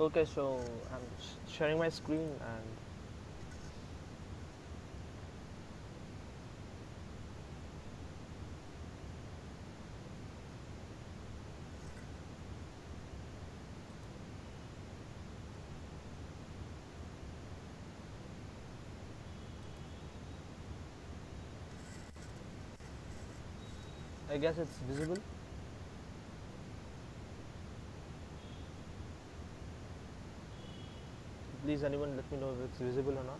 Okay, so I'm sharing my screen and I guess it's visible. Please, anyone, let me know if it's visible or not.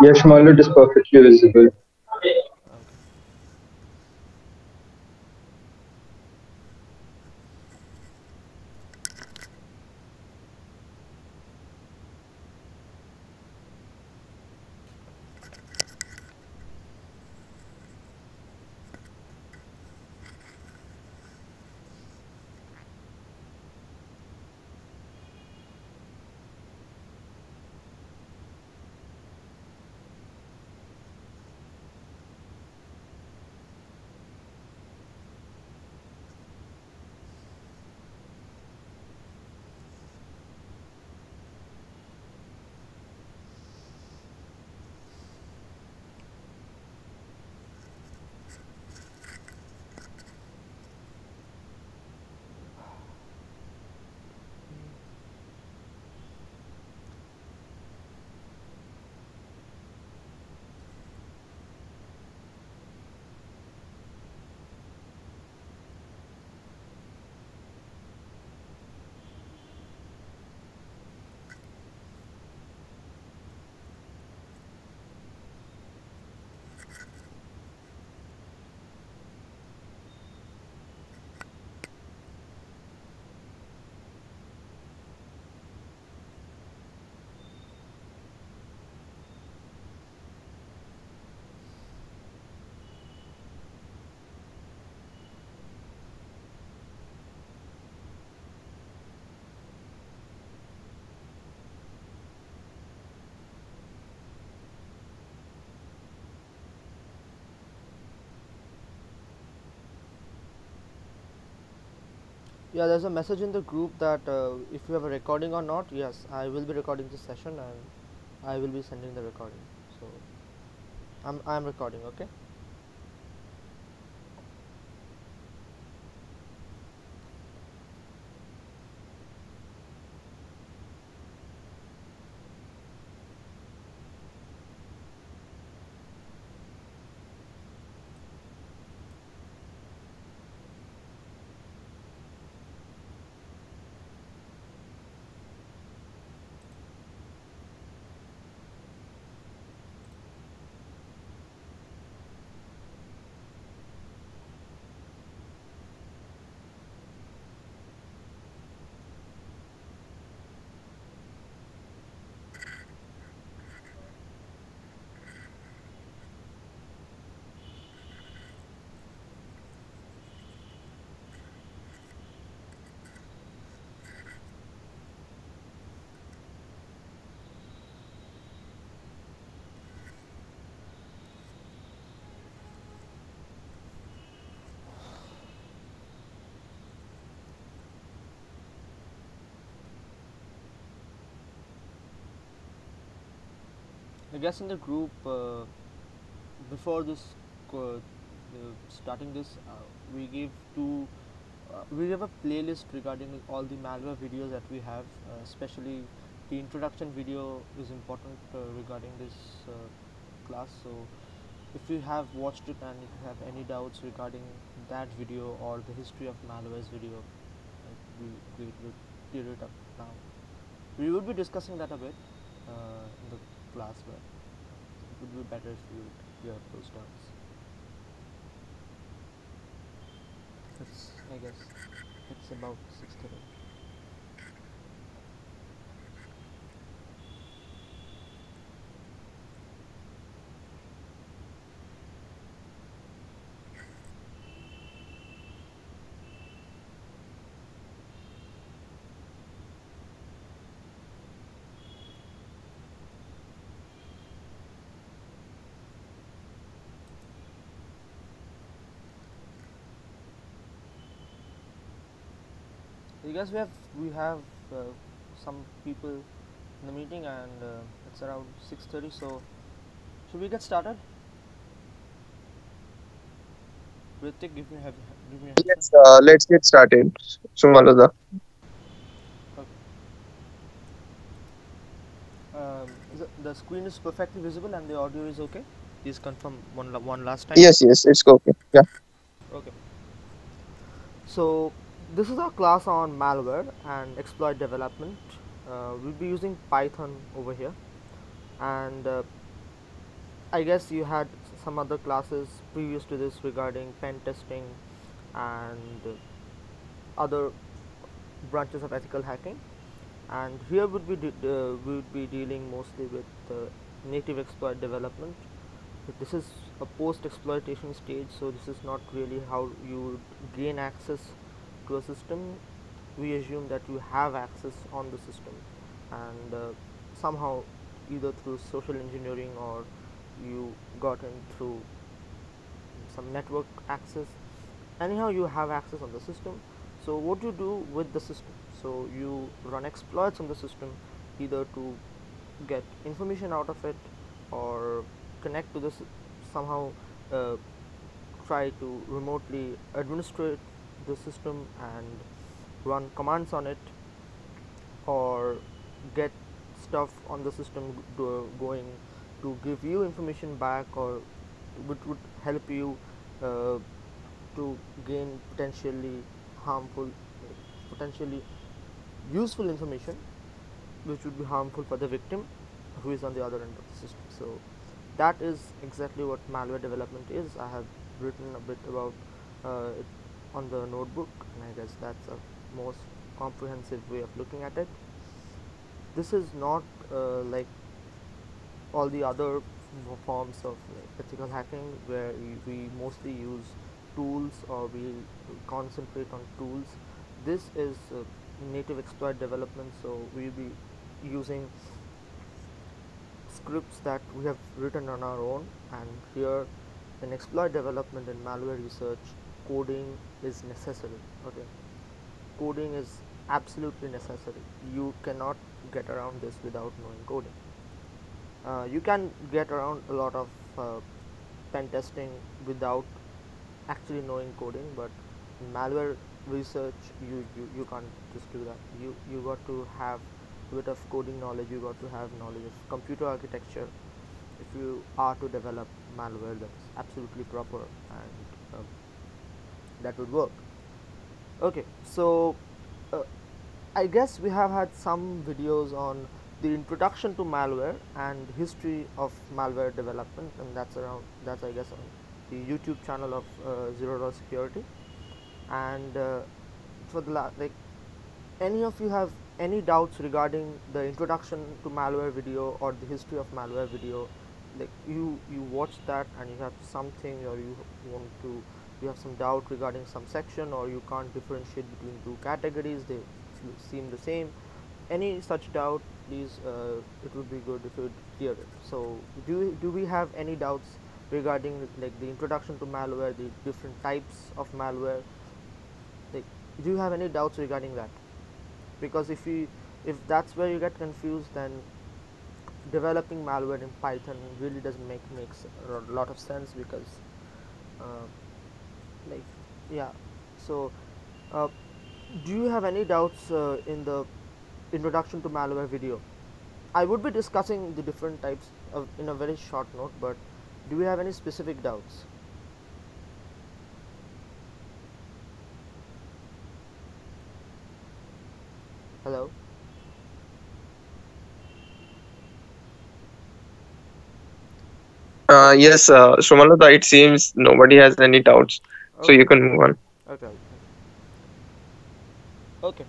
Yes, Marlo, it is perfectly visible. Okay. Yeah, there's a message in the group that if you have a recording or not. Yes, I will be recording this session and I will be sending the recording. So I'm recording. Okay. I guess in the group before this starting this, we have a playlist regarding all the malware videos that we have, especially the introduction video is important regarding this class. So if you have watched it and if you have any doubts regarding that video or the history of malwares video, it would be great to clear it up now. We would be discussing that a bit in the class, but it would be better if you would clear up those doubts. I guess it's about 6:30. I guess we have some people in the meeting, and it's around 6:30. So should we get started? Ritik, give me a heads up. Yes, let's get started. Sumalada. Okay. The screen is perfectly visible and the audio is okay. Please confirm one last time. Yes, yes, it's okay. Yeah. Okay. So this is our class on malware and exploit development. We'll be using Python over here, and I guess you had some other classes previous to this regarding pen testing and other branches of ethical hacking. And here we would be dealing mostly with native exploit development. But this is a post exploitation stage, so this is not really how you would gain access to a system. We assume that you have access on the system, and somehow either through social engineering or you got in through some network access. Anyhow, you have access on the system. So what you do with the system, so you run exploits on the system, either to get information out of it or connect to this somehow, uh, try to remotely administrate the system and run commands on it, or get stuff on the system going to give you information back, or which would help you uh, to gain harmful potentially useful information, which would be harmful for the victim who is on the other end of the system. So that is exactly what malware development is. I have written a bit about it on the notebook, and I guess that's a most comprehensive way of looking at it. This is not like all the other forms of like ethical hacking, where we mostly use tools or we concentrate on tools. This is native exploit development, so we'll be using scripts that we have written on our own. And here in exploit development and malware research, coding is necessary. Okay, coding is absolutely necessary. You cannot get around this without knowing coding. You can get around a lot of pen testing without actually knowing coding, but in malware research, you can't just do that. You got to have a bit of coding knowledge. You got to have knowledge of computer architecture if you are to develop malware that's absolutely proper, and that would work. Okay, so uh, I guess we have had some videos on the introduction to malware and history of malware development, and that's I guess on the YouTube channel of ZeroDollarSecurity. And for like, any of you have any doubts regarding the introduction to malware video or the history of malware video, like you watch that and you have something, or want to you have some doubt regarding some section, or you can't differentiate between two categories, they seem the same, any such doubt, please, it would be good if you would clear it. So do we have any doubts regarding like the introduction to malware, the different types of malware? Like, do you have any doubts regarding that? Because if that's where you get confused, then developing malware in Python really doesn't makes a lot of sense, because uh, like, yeah. So uh, do you have any doubts in the introduction to malware video? I would be discussing the different types in a very short note, but do you have any specific doubts? Hello. Okay. Yes, Sumalada, it seems nobody has any doubts. So Okay. you can move on. Okay. Okay.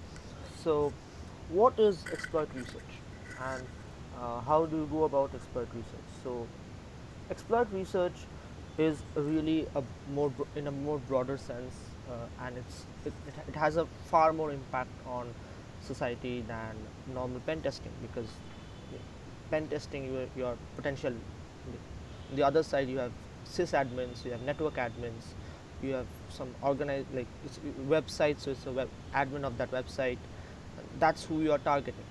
So what is exploit research, and how do you go about exploit research? So exploit research is really in a more broader sense, and it has a far more impact on society than normal pen testing, because pen testing, you are potential, on the other side you have sysadmins, you have network admins, you have some organized, like it's website, so it's a web admin of that website, and that's who you are targeting.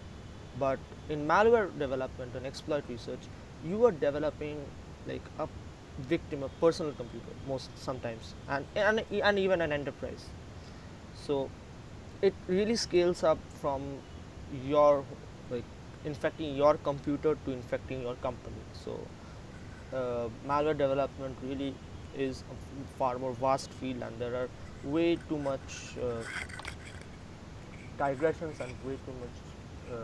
But in malware development and exploit research, you are developing like a victim, a personal computer most sometimes, and even an enterprise. So it really scales up from your, like, infecting your computer to infecting your company. So malware development really is a far more vast field, and there are way too much digressions and way too much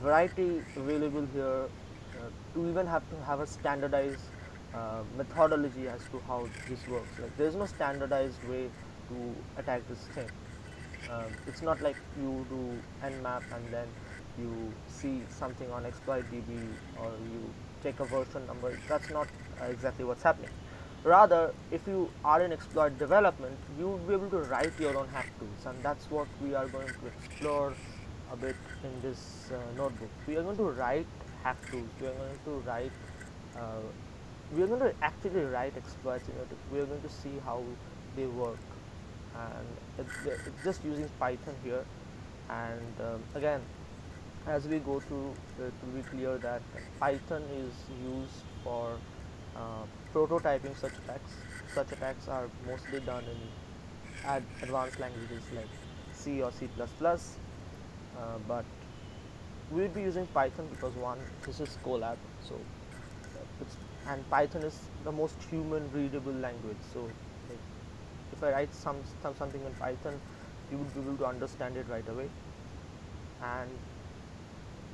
variety available here to even have to have a standardized methodology as to how this works. Like there is no standardized way to attack this thing. It's not like you do nmap and then you see something on exploitdb, or you take a version number. That's not exactly what's happening. Rather, if you are in exploit development, you will be able to write your own hack tools, and that's what we are going to explore a bit in this notebook. We are going to write hack tools. We are going to write uh, we are going to actually write exploits. We are going to see how they work, and it's just using Python here. And again, as we go through, it will be clear that Python is used for uh, prototyping such attacks. Such attacks are mostly done in advanced languages like C or C++, but we will be using Python because one, this is Colab, so it's, and Python is the most human readable language. So like, if I write something in Python, you would be able to understand it right away. And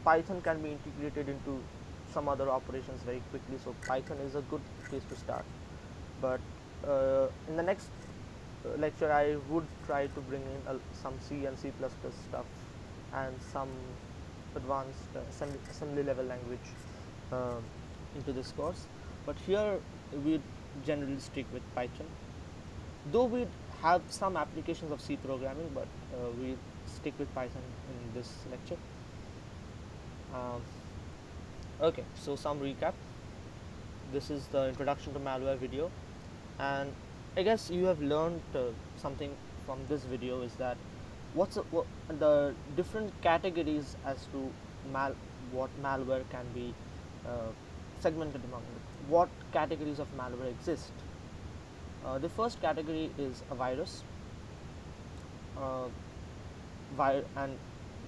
Python can be integrated into some other operations very quickly, so Python is a good place to start. But in the next lecture, I would try to bring in some C and C++ stuff and some advanced assembly level language uh, into this course. But here we generally stick with Python, though we have some applications of C programming, but we stick with Python in this lecture. um, okay, so some recap. This is the introduction to malware video, and I guess you have learned something from this video, is that what the different categories as to what malware can be uh, segmented among. What categories of malware exist. The first category is a virus, uh, and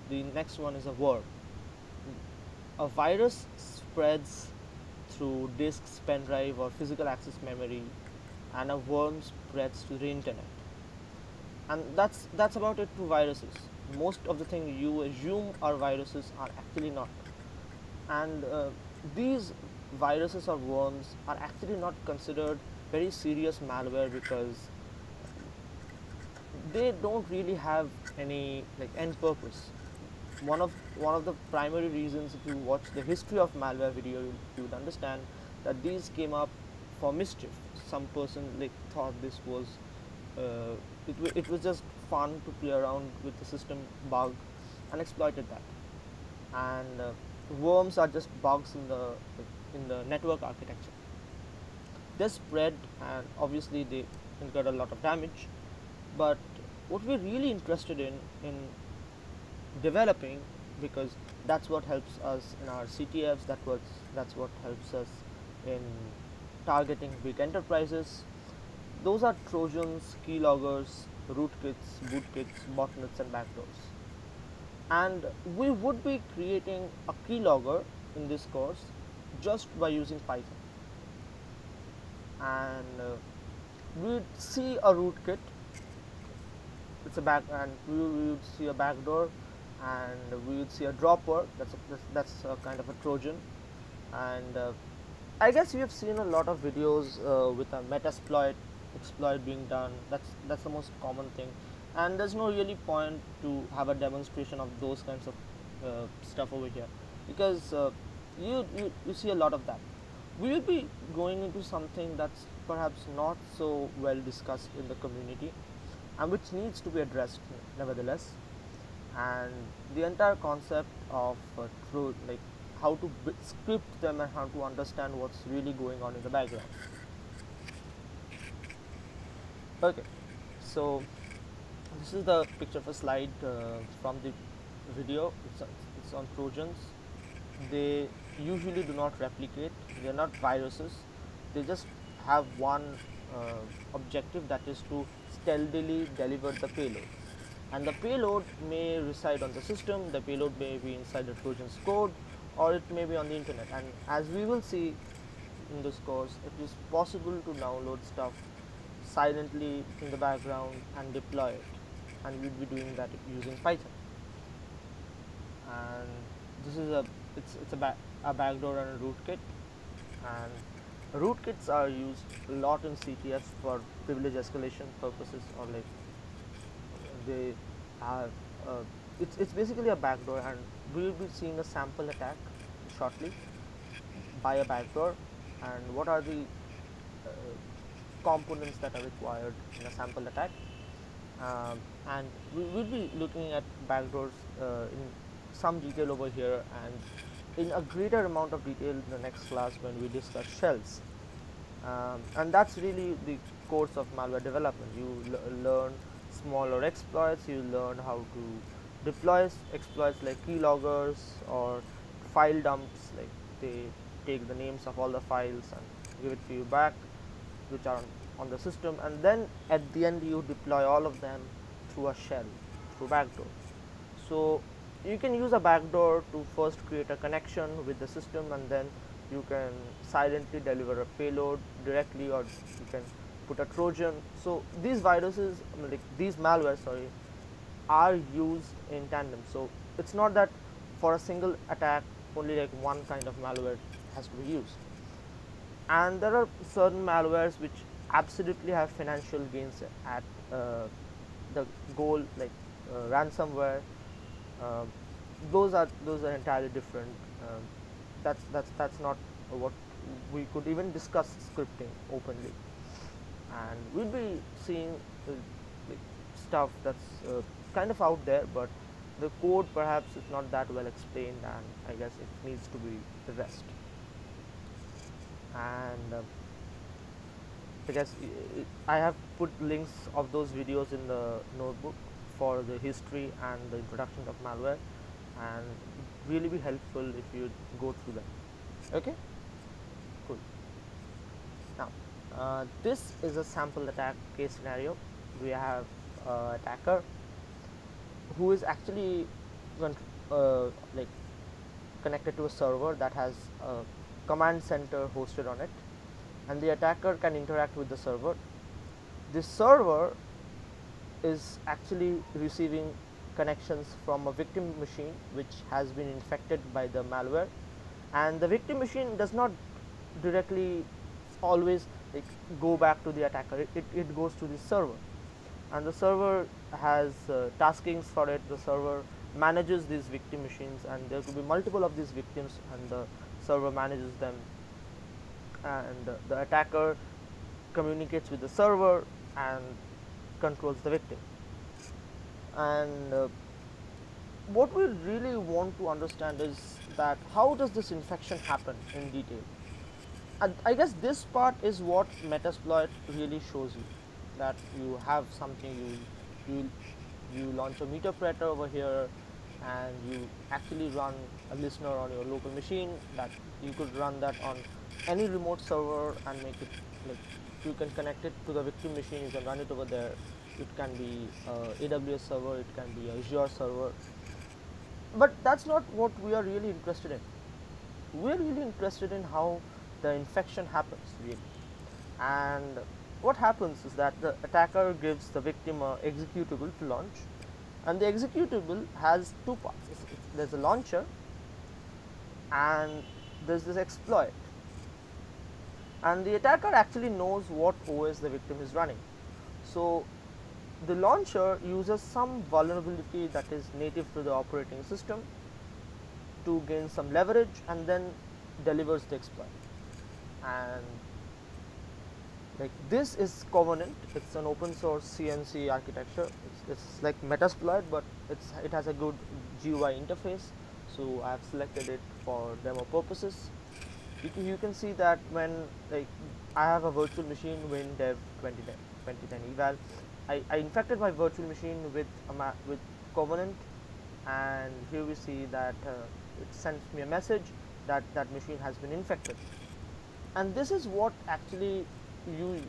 the next one is a worm. A virus spreads through disks, pen drive, or physical access memory, and a worm spreads to the internet. And that's about it to viruses. Most of the things you assume are viruses are actually not, and these viruses or worms are actually not considered very serious malware because they don't really have any like end purpose. One of the primary reasons, if you watch the history of malware video, you would understand that these came up for mischief. Some person like thought this was it was just fun to play around with the system bug and exploited that. And worms are just bugs in the network architecture. They spread, and obviously they incurred a lot of damage. But what we're really interested in developing, because that's what helps us in our CTFs, that's what helps us in targeting big enterprises. Those are Trojans, keyloggers, rootkits, bootkits, botnets, and backdoors. And we would be creating a keylogger in this course just by using Python. And we'd see a rootkit. It's a back, and we would see a backdoor, and we would see a dropper. That's a kind of a Trojan. And I guess you have seen a lot of videos with a metasploit exploit being done. That's the most common thing, and there's no really point to have a demonstration of those kinds of stuff over here, because you see a lot of that. We will be going into something that's perhaps not so well discussed in the community, and which needs to be addressed nevertheless. And the entire concept of truth, like how to script them and how to understand what's really going on in the background. Okay, so this is the picture of a slide from the video. It's on Trojans. They usually do not replicate. They are not viruses. They just have one objective, that is to stealthily deliver the payload. And the payload may reside on the system. The payload may be inside the Trojan's code, or it may be on the internet. And as we will see in this course, it is possible to download stuff silently in the background and deploy it, and we'll be doing that using Python. And this is a backdoor and a rootkit, and rootkits are used a lot in CTF for privilege escalation purposes, or like they have it's basically a backdoor, and we will be seeing a sample attack shortly by a backdoor, and what are the uh, components that are required in a sample attack. And we will be looking at backdoors in some detail over here, and in a greater amount of detail in the next class when we discuss shells. And that's really the course of malware development. You learn smaller exploits, you learn how to deploy exploits like keyloggers or file dumps, like they take the names of all the files and give it to you back, which are on the system, and then at the end you deploy all of them through a shell, through backdoor. So you can use a backdoor to first create a connection with the system, and then you can silently deliver a payload directly, or you can put a Trojan. So these viruses, like these malwares, sorry, are used in tandem. So it's not that for a single attack only like one kind of malware has to be used. And there are certain malwares which absolutely have financial gains at the goal, like ransomware. um, those are entirely different. That's not what we could even discuss scripting openly, and we'll be seeing like stuff that's kind of out there, but the code perhaps is not that well explained, and I guess it needs to be addressed. And I guess I have put links of those videos in the notebook for the history and the introduction of malware, and really be helpful if you go through them. Okay, cool. Now, this is a sample attack case scenario. We have attacker who is actually like connected to a server that has a command center hosted on it, and the attacker can interact with the server. This server is actually receiving connections from a victim machine which has been infected by the malware, and the victim machine does not directly always like go back to the attacker. It goes to the server, and the server has taskings for it. The server manages these victim machines, and there could be multiple of these victims, and the server manages them, and the attacker communicates with the server and controls the victim. And what we really want to understand is that how does this infection happen in detail. I guess this part is what Metasploit really shows you, that you have something, you you launch a meterpreter over here, and you actually run a listener on your local machine, that you could run that on any remote server and make it like you can connect it to the victim machine, you can run it over there. It can be AWS server, it can be Azure server, but that's not what we are really interested in. We're really interested in how the infection happens really. And what happens is that the attacker gives the victim a executable to launch, and the executable has two parts. There's a launcher and there's this exploit, and the attacker actually knows what OS the victim is running. So the launcher uses some vulnerability that is native to the operating system to gain some leverage, and then delivers the exploit. And like this is Covenant. It's an open source CNC architecture. It's like Metasploit, but it has a good GUI interface, so I have selected it for demo purposes. you can see that when like I have a virtual machine WinDev 2010 eval. I infected my virtual machine with with Covenant, and here we see that it sends me a message that that machine has been infected. And this is what actually you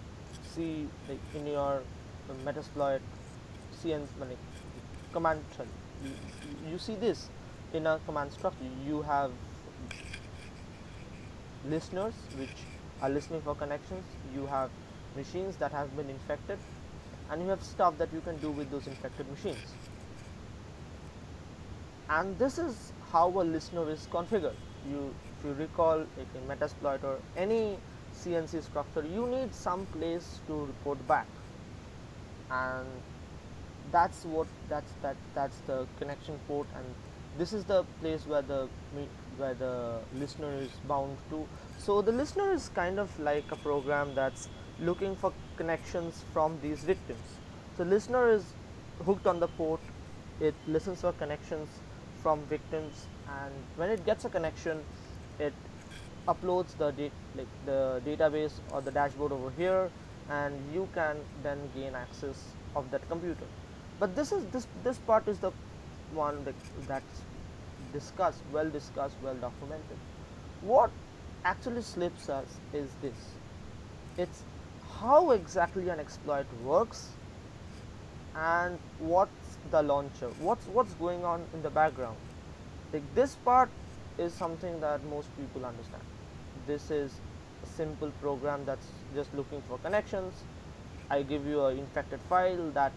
see like in your Metasploit CN like, command shell. You see this in a command structure. You have listeners which are listening for connections, you have machines that have been infected, and you have stuff that you can do with those infected machines. And this is how a listener is configured. If you recall, like in Metasploit or any CNC structure, you need some place to report back, and that's the connection port, and this is the place where the listener is bound to. So the listener is kind of like a program that's looking for connections from these victims. So listener is hooked on the port, it listens for connections from victims, and when it gets a connection, it uploads like the database or the dashboard over here, and you can then gain access of that computer. But this part is the one that's well discussed, well documented. What actually slips us is this: it's how exactly an exploit works, and what's the launcher, what's going on in the background. Like this part is something that most people understand. This is a simple program that's just looking for connections. I give you an infected file that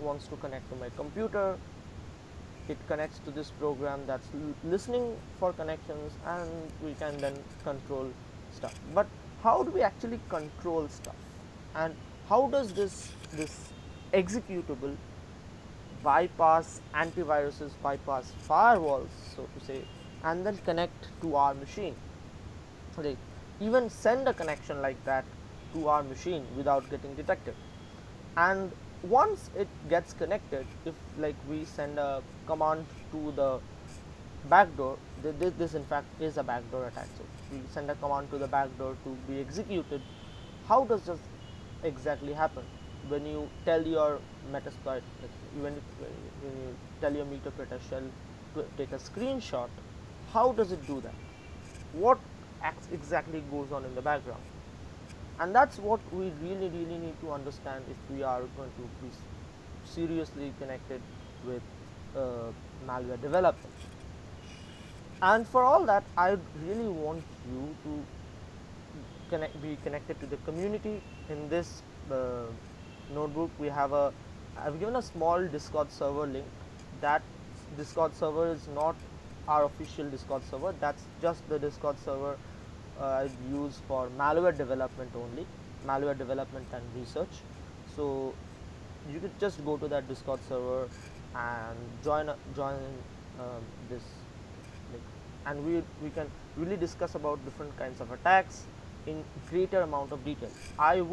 wants to connect to my computer. It connects to this program that's listening for connections, and we can then control stuff. But how do we actually control stuff, and how does this executable bypass antiviruses, bypass firewalls, so to say, and then connect to our machine? Like even send a connection like that to our machine without getting detected. And once it gets connected, if like we send a command to the backdoor, this in fact is a backdoor attack. So we send a command to the backdoor to be executed. How does this exactly happen? When you tell your Metasploit, like when you tell your MetaPreta shell to take a screenshot, how does it do that? What exactly goes on in the background? And that's what we really need to understand if we are going to be seriously connected with malware development. And for all that, I really want you to be connected to the community. In this notebook, I've given a small Discord server link. That Discord server is not our official Discord server. That's just the Discord server I use for malware development only, malware development and research. So you could just go to that Discord server and join this, like, and we can really discuss about different kinds of attacks in greater amount of detail. I'll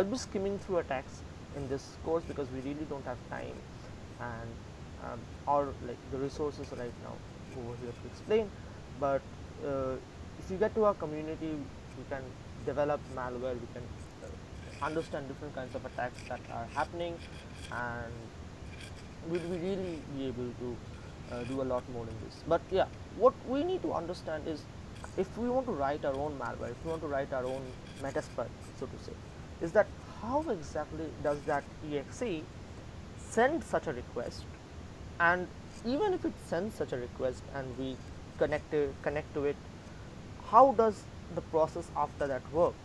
be skimming through attacks in this course because we really don't have time and or like the resources right now over here to explain. But if you get to our community, we can develop malware, we can understand different kinds of attacks that are happening, and we'll really be able to do a lot more in this. But yeah, what we need to understand is, if we want to write our own malware, if we want to write our own Metasploit, so to say, is that how exactly does that exe send such a request? And even if it sends such a request and we connect to it, how does the process after that work?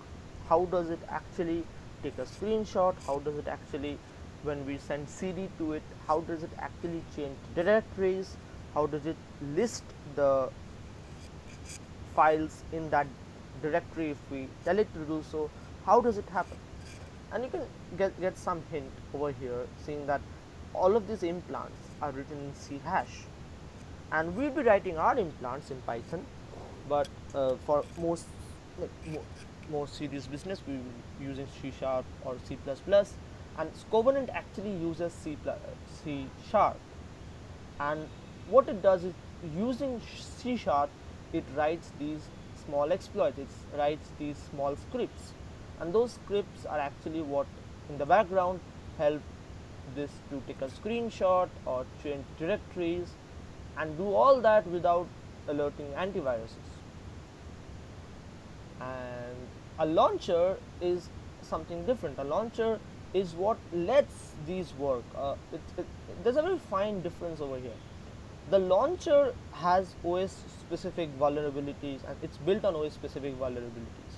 How does it actually take a screenshot? How does it actually, when we send cd to it, how does it actually change directories? How does it list the files in that directory if we tell it to do so? How does it happen? And you can get some hint over here, seeing that all of these implants are written in C hash, and we'll be writing our implants in Python. But for like, more serious business, we will be using C# or C++, and Covenant actually uses C#. And what it does is, using C# it writes these small exploits, it writes these small scripts, and those scripts are actually what in the background help this to take a screenshot or change directories and do all that without alerting antiviruses. And a launcher is something different. A launcher is what lets these work. There's a very fine difference over here. The launcher has OS specific vulnerabilities and it's built on OS specific vulnerabilities.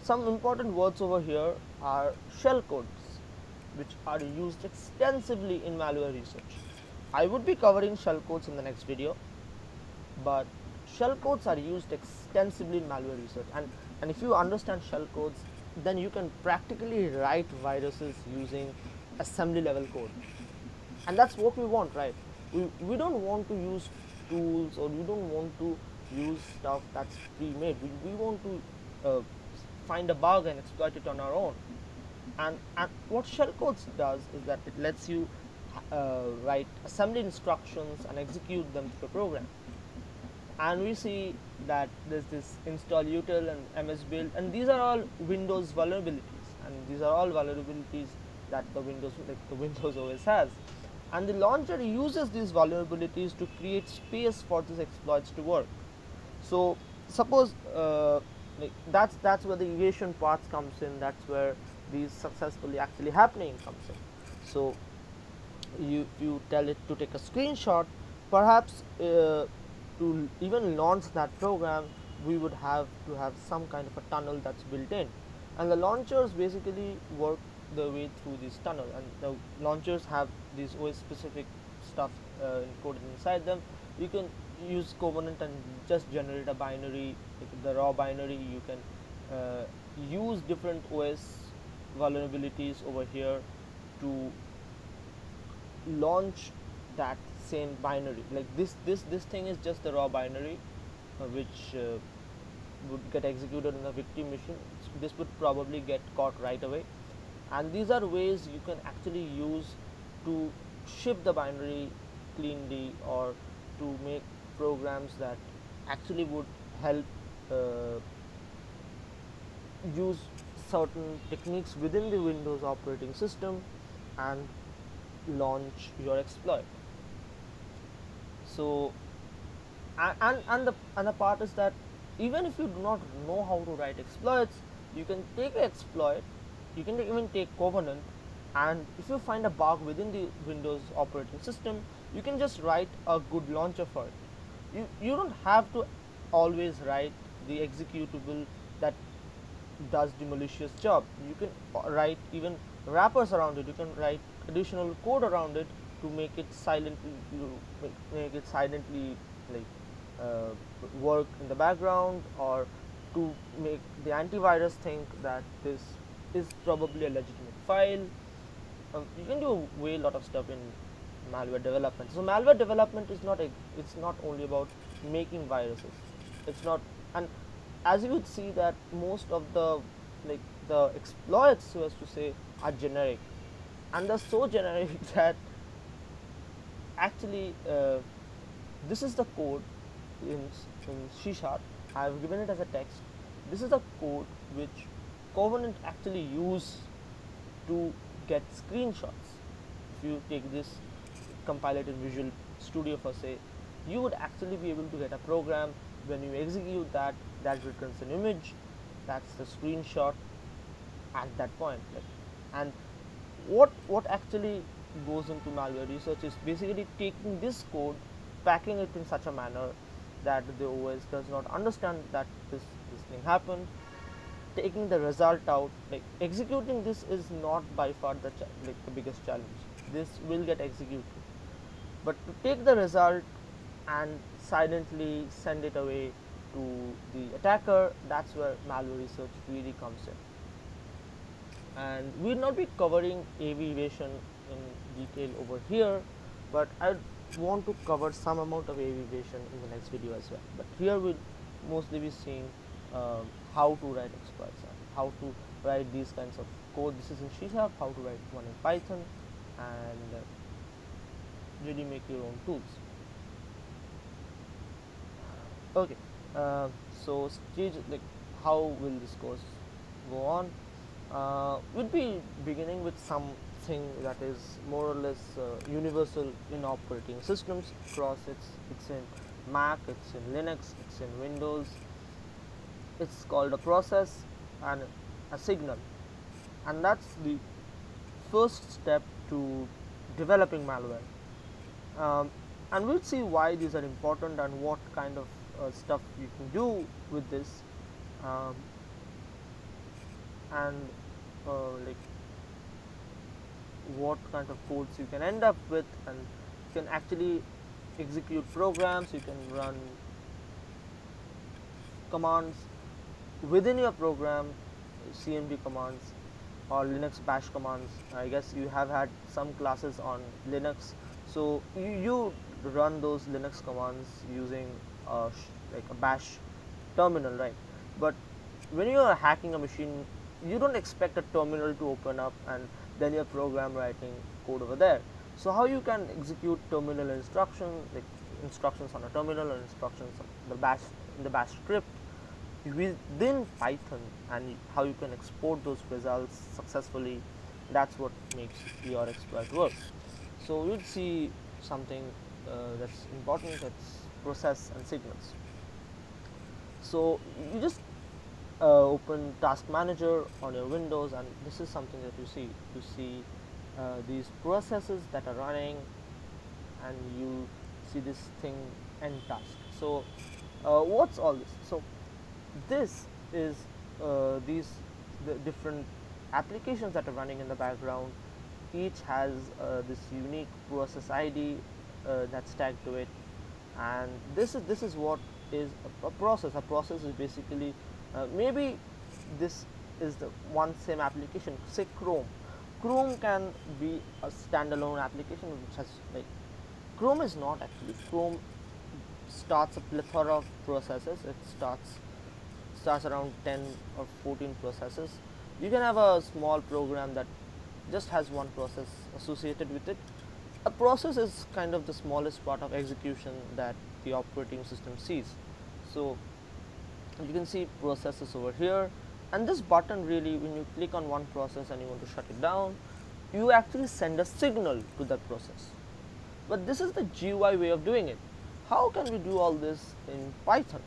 Some important words over here are shellcodes, which are used extensively in malware research. I would be covering shellcodes in the next video, but shellcodes are used extensively in malware research, and if you understand shellcodes, then you can practically write viruses using assembly level code, and that's what we want, right? We don't want to use tools, or we don't want to use stuff that's pre-made. We want to find a bug and exploit it on our own. And what shellcodes does is that it lets you write assembly instructions and execute them through a program. And we see that there's this install util and ms build, and these are all Windows vulnerabilities, and these are all vulnerabilities that the Windows OS has. And the launcher uses these vulnerabilities to create space for these exploits to work. So suppose that's where the evasion parts comes in, that's where these successfully actually happening comes in. So if you tell it to take a screenshot, perhaps to even launch that program, we would have to have some kind of a tunnel that's built in, and the launchers basically work their way through this tunnel, and the launchers have these OS specific stuff encoded inside them. You can use Covenant and just generate a binary, like the raw binary. You can use different OS vulnerabilities over here to launch that same binary. Like this thing is just the raw binary, which would get executed in a victim machine. This would probably get caught right away, and these are ways you can actually use to ship the binary cleanly, or to make programs that actually would help uh, use certain techniques within the Windows operating system and launch your exploit. So and the part is that even if you do not know how to write exploits, you can take an exploit, you can even take Covenant, and if you find a bug within the Windows operating system, you can just write a good launcher for it. You don't have to always write the executable that does the malicious job. You can write even wrappers around it. You can write additional code around it to make it silently, make it silently, like uh, work in the background, or to make the antivirus think that this is probably a legitimate file. You can do a way lot of stuff in malware development. So malware development is not it's not only about making viruses. It's not, and as you would see that most of the, like the exploits, so as to say, are generic, and they're so generic that actually this is the code in C sharp. I have given it as a text. This is the code which Covenant actually use to get screenshots. If you take this, compile it in Visual Studio for say, you would actually be able to get a program. When you execute that, that returns an image, that's the screenshot at that point. Like, and what actually goes into malware research is basically taking this code, packing it in such a manner that the OS does not understand that this thing happened, taking the result out. Like executing this is not by far like the biggest challenge. This will get executed, but to take the result and silently send it away to the attacker, that's where malware research really comes in. And we'll not be covering AV evasion in detail over here, but I want to cover some amount of AV evasion in the next video as well. But here we'll mostly be seeing how to write exploits and how to write these kinds of code. This is in C sharp, how to write one in Python, and really make your own tools. Okay, So stage, like how will this course go on? We'll be beginning with something that is more or less universal in operating systems across. It's in Mac, it's in Linux, it's in Windows. It's called a process and a signal, and that's the first step to developing malware. And we'll see why these are important and what kind of stuff you can do with this, um, and like what kind of codes you can end up with, and you can actually execute programs, you can run commands within your program, cmd commands or linux bash commands. I guess you have had some classes on linux, so you run those linux commands using like a bash terminal, right? But when you are hacking a machine, you don't expect a terminal to open up and then your program writing code over there. So how you can execute terminal instructions, like instructions on a terminal or instructions on the bash, in the bash script within python, and how you can export those results successfully, that's what makes your exploit work. So we'll see something that's important, that's process and signals. So you just open task manager on your windows, and this is something that you see these processes that are running, and you see this thing end task. So what's all this? So this is these the different applications that are running in the background. Each has this unique process id that's tagged to it, and this is what is a process. A process is basically maybe this is the one same application. Say Chrome can be a standalone application which has, like, Chrome is not actually. Chrome starts a plethora of processes. It starts around 10 or 14 processes. You can have a small program that just has one process associated with it. A process is kind of the smallest part of execution that the operating system sees. So you can see processes over here, and this button, really, when you click on one process and you want to shut it down, you actually send a signal to that process. But this is the GUI way of doing it. How can we do all this in Python?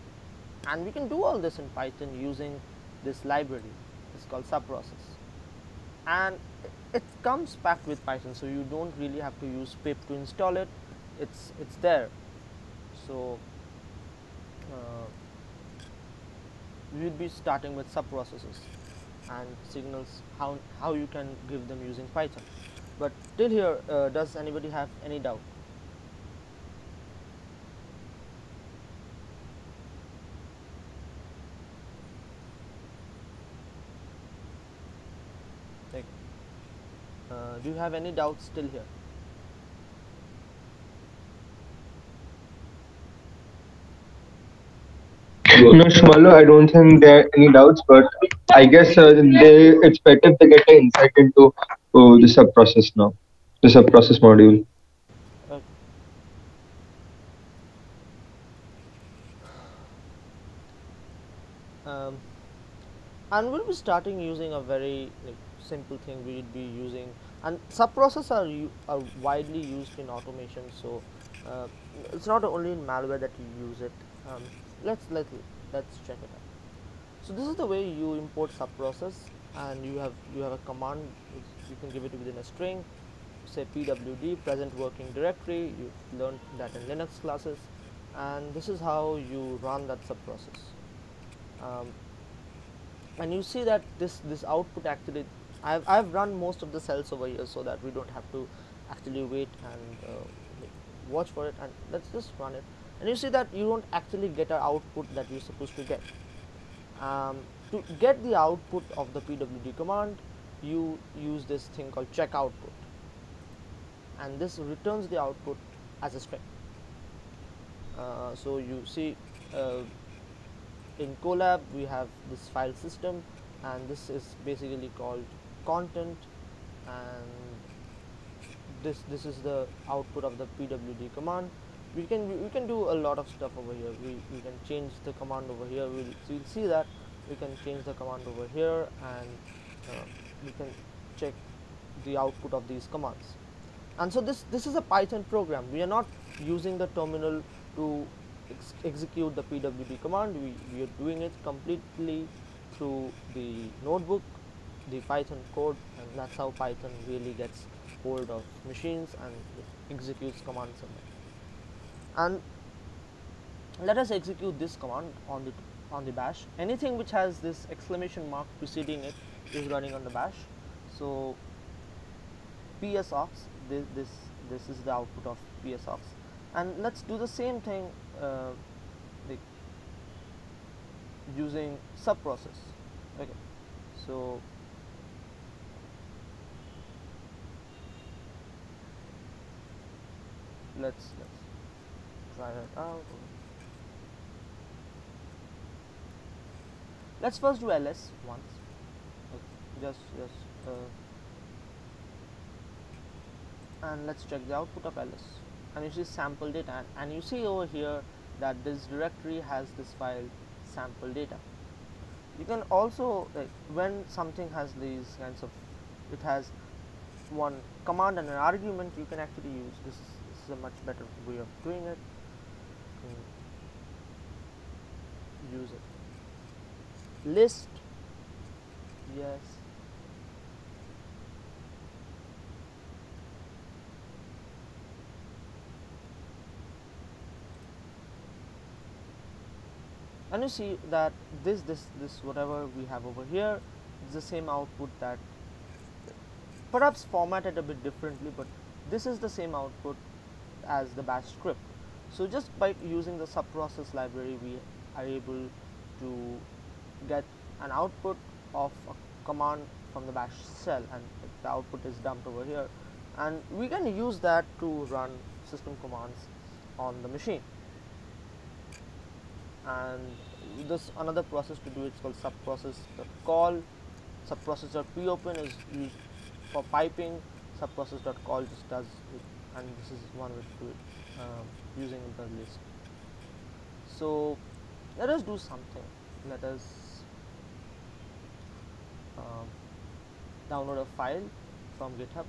And we can do all this in Python using this library. It's called subprocess, and it comes packed with Python, so you don't really have to use pip to install it. It's there. So uh, we will be starting with subprocesses and signals, how you can give them using Python. But till here, does anybody have any doubt? Like, do you have any doubts still here? No, Shmalu, I don't think there are any doubts, but I guess it's better if they get an insight into the sub process now, the sub process module. uh, um, and we'll be starting using a very, like, simple thing we'll be using, and subprocess are widely used in automation. So uh, it's not only in malware that you use it. um, let's check it out. So this is the way you import subprocess, and you have a command which you can give it within a string. Say pwd present working directory. You've learned that in Linux classes, and this is how you run that subprocess. um, and you see that this output actually, I've run most of the cells over here so that we don't have to actually wait and like, watch for it, and let's just run it. And you see that you don't actually get an output that you're supposed to get. To get the output of the pwd command, you use this thing called check output, and this returns the output as a string. So you see, uh, in Colab we have this file system, and this is basically called content, and this is the output of the pwd command. we can do a lot of stuff over here. We can change the command over here. We'll see that we can change the command over here, and we can check the output of these commands. And so this is a Python program. We are not using the terminal to execute the pwd command. We are doing it completely through the notebook, the Python code, and that's how Python really gets hold of machines and it executes commands on them. And let us execute this command on the bash. Anything which has this exclamation mark preceding it is running on the bash. So psox, this is the output of psox, and let's do the same thing like using subprocess. Okay, so let's try that out. Let's first do ls once. Okay, and let's check the output of ls, and you see sample data, and you see over here that this directory has this file sample data. You can also, like, when something has these kinds of, it has one command and an argument, you can actually use this. This is a much better way of doing it. Use it. List, yes. And you see that this whatever we have over here is the same output, that perhaps formatted a bit differently, but this is the same output as the bash script. So just by using the subprocess library, we are able to get an output of a command from the bash shell, and the output is dumped over here, and we can use that to run system commands on the machine. And this another process to do it. It's called subprocess.call. Subprocess.popen is used for piping. Subprocess.call just does it, and this is one way to do it using the list. So let us do something. Let us download a file from GitHub,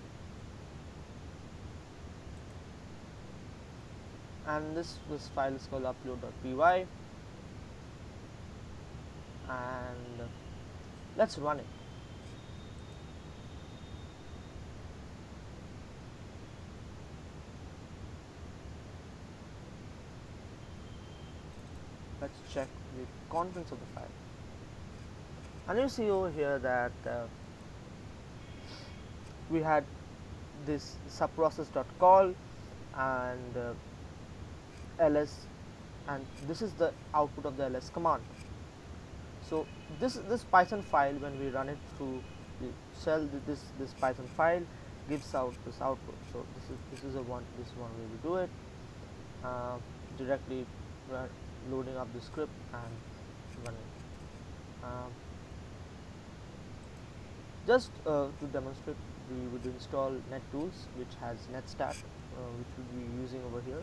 and this file is called upload.py, and let's run it. Let's check the contents of the file, and you see over here that we had this subprocess.call and ls, and this is the output of the ls command. So this Python file, when we run it through the shell, this Python file gives out this output. So this is one way we do it, directly loading up the script and running. Just to demonstrate, we would install NetTools, which has netstat, which we'll be using over here,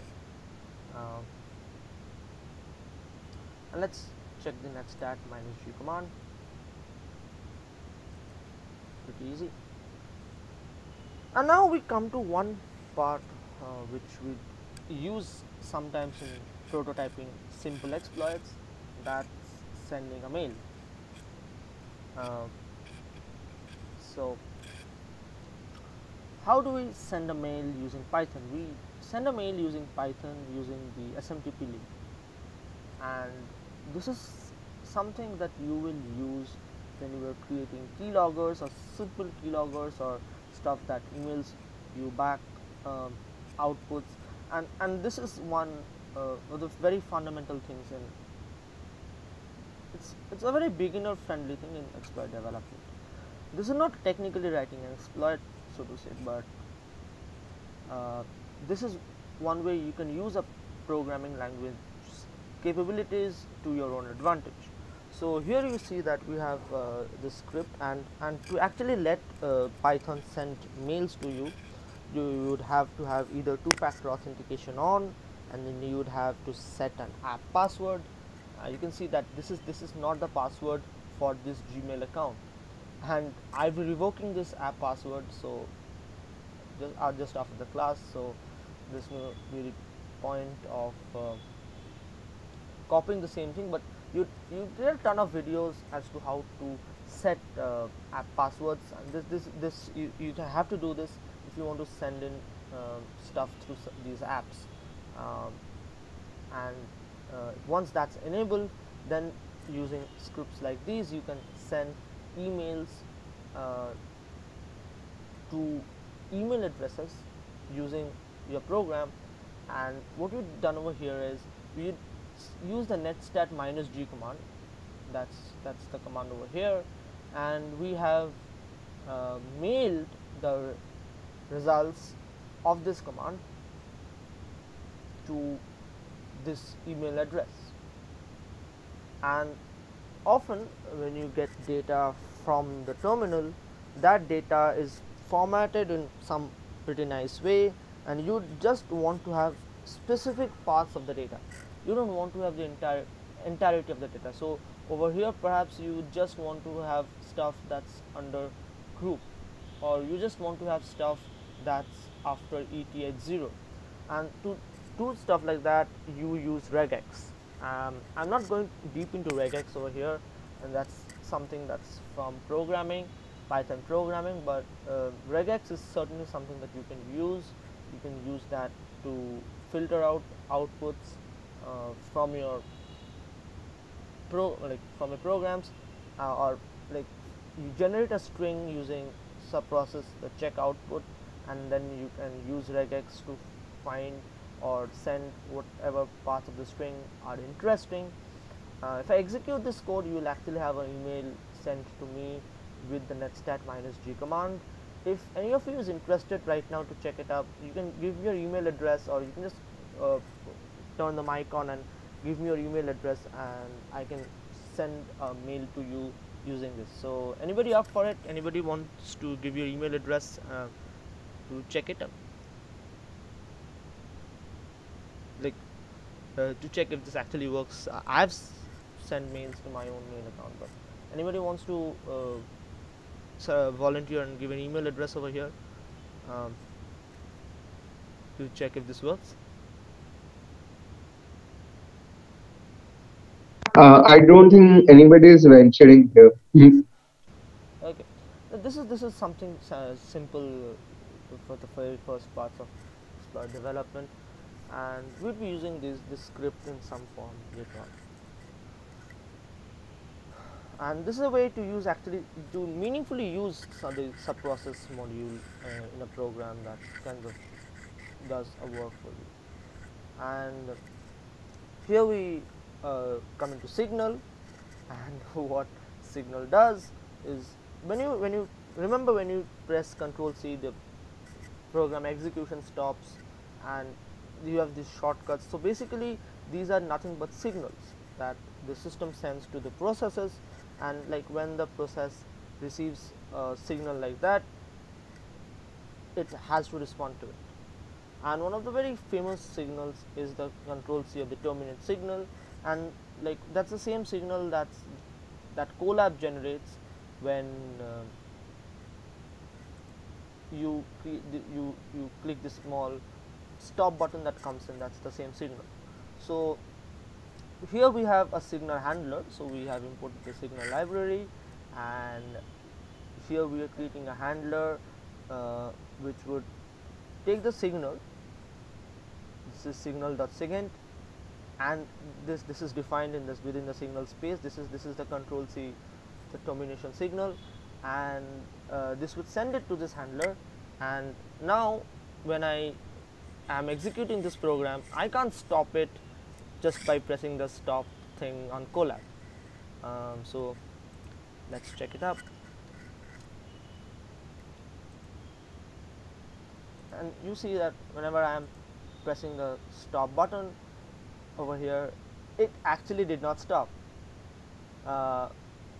and let's check the netstat -g command. Pretty easy. And now we come to one part which we use sometimes in prototyping simple exploits, that's sending a mail. So how do we send a mail using Python? We send a mail using Python using the SMTP link, and this is something that you will use when you are creating keyloggers or simple keyloggers or stuff that emails you back outputs, and this is one of the very fundamental things in it's a very beginner friendly thing in exploit development. This is not technically writing an exploit, so to say, but this is one way you can use a programming language capabilities to your own advantage. So here you see that we have this script, and to actually let Python send mails to you, you would have to have either two-factor authentication on, and then you would have to set an app password. You can see that this is not the password for this Gmail account, and I'll be revoking this app password, so just after the class. So this will be the point of copying the same thing, but there are a ton of videos as to how to set app passwords, and this you have to do this if you want to send in stuff through these apps. Um, and once that's enabled, then using scripts like these you can send emails uh, to email addresses using your program. And what we've done over here is we use the netstat -g command. That's the command over here, and we have mailed the results of this command to this email address. And often when you get data from the terminal, that data is formatted in some pretty nice way, and you just want to have specific parts of the data. You don't want to have the entirety of the data. So over here perhaps you just want to have stuff that's under group, or you just want to have stuff that's after ETH0, and to do stuff like that you use regex. I'm not going deep into regex over here, and that's something that's from programming, Python programming, but regex is certainly something that you can use. You can use that to filter out outputs from your from your programs, or like you generate a string using subprocess the check output, and then you can use regex to find or send whatever parts of the string are interesting. If I execute this code, you will actually have an email sent to me with the netstat -g command. If any of you is interested right now to check it up, you can give me your email address, or you can just turn the mic on and give me your email address, and I can send a mail to you using this. So anybody up for it? Anybody wants to give your email address to check it up, like to check if this actually works? I've sent mails to my own mail account, but anybody wants to volunteer and give an email address over here um, to check if this works? I don't think anybody is venturing here. Okay, this is something simple for the very first parts of exploit development, and we'll be using this script in some form later on. And this is a way to use actually to meaningfully use the subprocess module in a program that kind of does a work for you. And here we come into signal, and what signal does is when you remember, when you press Control C, the program execution stops, and you have these shortcuts. So basically these are nothing but signals that the system sends to the processes, and like when the process receives a signal like that, it has to respond to it. And one of the very famous signals is the Control C or the terminate signal, and like that's the same signal that Colab generates when you click this small stop button that comes in. That's the same signal. So here we have a signal handler, so we have imported the signal library, and here we are creating a handler which would take the signal. This is signal.second, and this is defined in this within the signal space. This is the Control C, the termination signal, and this would send it to this handler. And now when I am executing this program, I can't stop it just by pressing the stop thing on Colab. So let's check it up, and you see that whenever I am pressing the stop button over here, it actually did not stop. uh,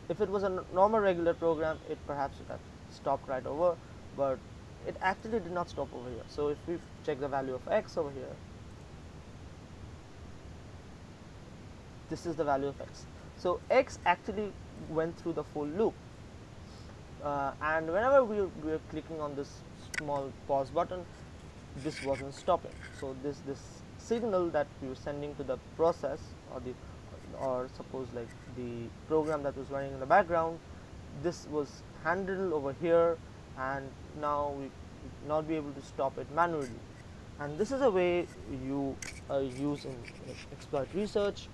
if it was a normal regular program, it perhaps would have stopped right over, but it actually did not stop over here. So if we check the value of x over here, this is the value of x. So x actually went through the full loop, and whenever we were clicking on this small pause button, this wasn't stopping. So this signal that we were sending to the process, or suppose like the program that was running in the background, this was handled over here, and now we not be able to stop it manually. And this is a way you use in exploit research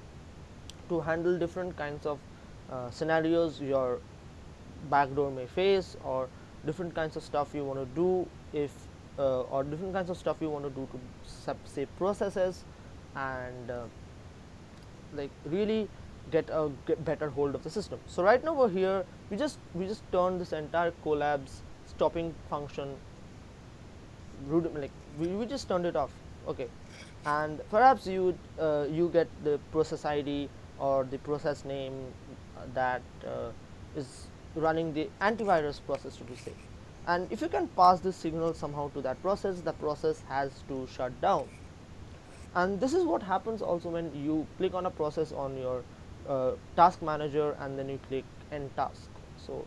to handle different kinds of scenarios your backdoor may face, or different kinds of stuff you want to do, if or different kinds of stuff you want to do to say processes, and like really get better hold of the system. So right now over here we just turn this entire collabs stopping function like we just turned it off. Okay, and perhaps you get the process ID or the process name that is running the antivirus process, to be safe. And if you can pass this signal somehow to that process, the process has to shut down. And this is what happens also when you click on a process on your task manager and then you click end task. So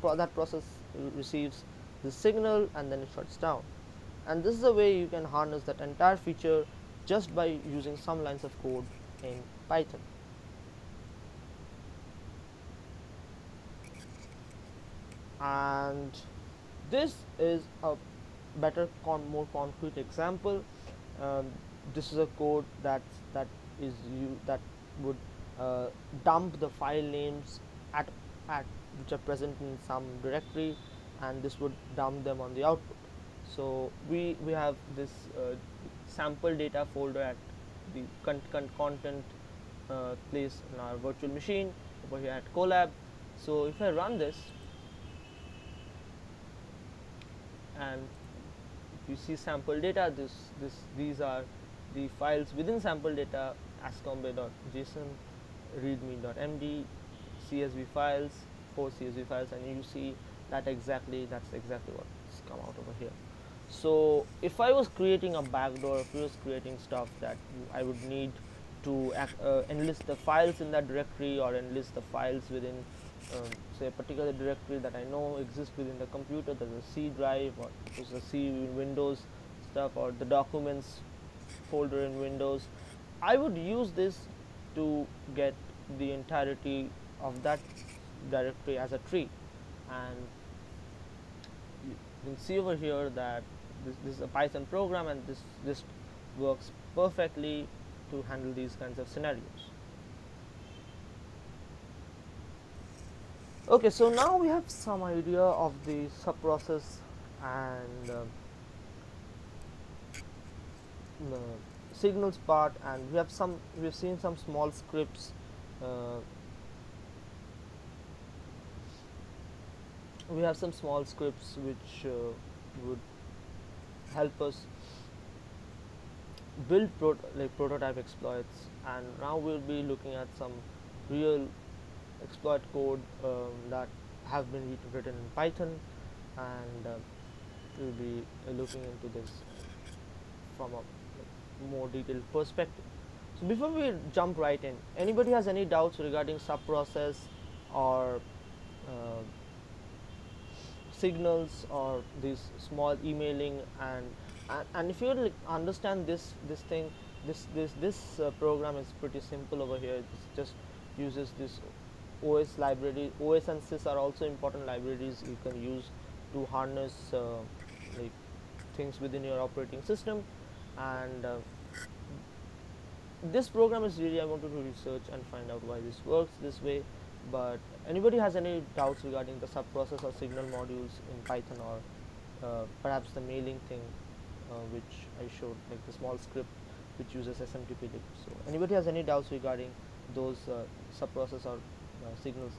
that process receives the signal and then it shuts down. And this is a way you can harness that entire feature just by using some lines of code in Python. And this is a more concrete example. This is a code that would dump the file names at which are present in some directory, and this would dump them on the output. So we have this sample data folder at the content place in our virtual machine over here at Colab. So if I run this, and if you see sample data, these are the files within sample data: ascombe.json, readme.md, csv files, 4 csv files, and you see that's exactly what's come out over here. So if I was creating a backdoor, if I was creating stuff that I would need to enlist the files in that directory, or enlist the files within say a particular directory that I know exists within the computer, there's a C drive, or there's a C in Windows stuff, or the documents folder in Windows, I would use this to get the entirety of that directory as a tree. And you can see over here that this is a Python program, and this works perfectly to handle these kinds of scenarios. Okay, so now we have some idea of the subprocess and the signals part, and we've seen some small scripts. We have some small scripts which would help us build prototype exploits, and now we'll be looking at some real exploit code that have been written in Python, and we'll be looking into this from a more detailed perspective. So before we jump right in, anybody has any doubts regarding subprocess or signals or this small emailing, and if you understand this program is pretty simple over here. It just uses this OS library. OS and sys are also important libraries you can use to harness like things within your operating system. And this program is really, I wanted to research and find out why this works this way. But anybody has any doubts regarding the subprocess or signal modules in Python, or perhaps the mailing thing which I showed, like the small script which uses SMTP lib. So anybody has any doubts regarding those subprocess or signals?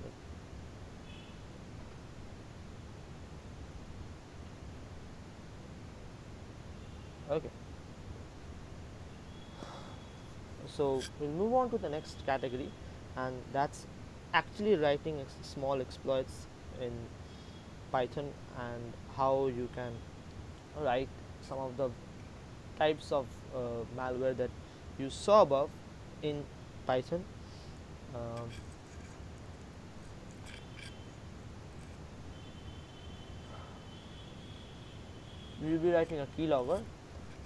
Okay, so we'll move on to the next category, and that's actually writing small exploits in Python, and how you can write some of the types of malware that you saw above in Python. um, we will be writing a keylogger,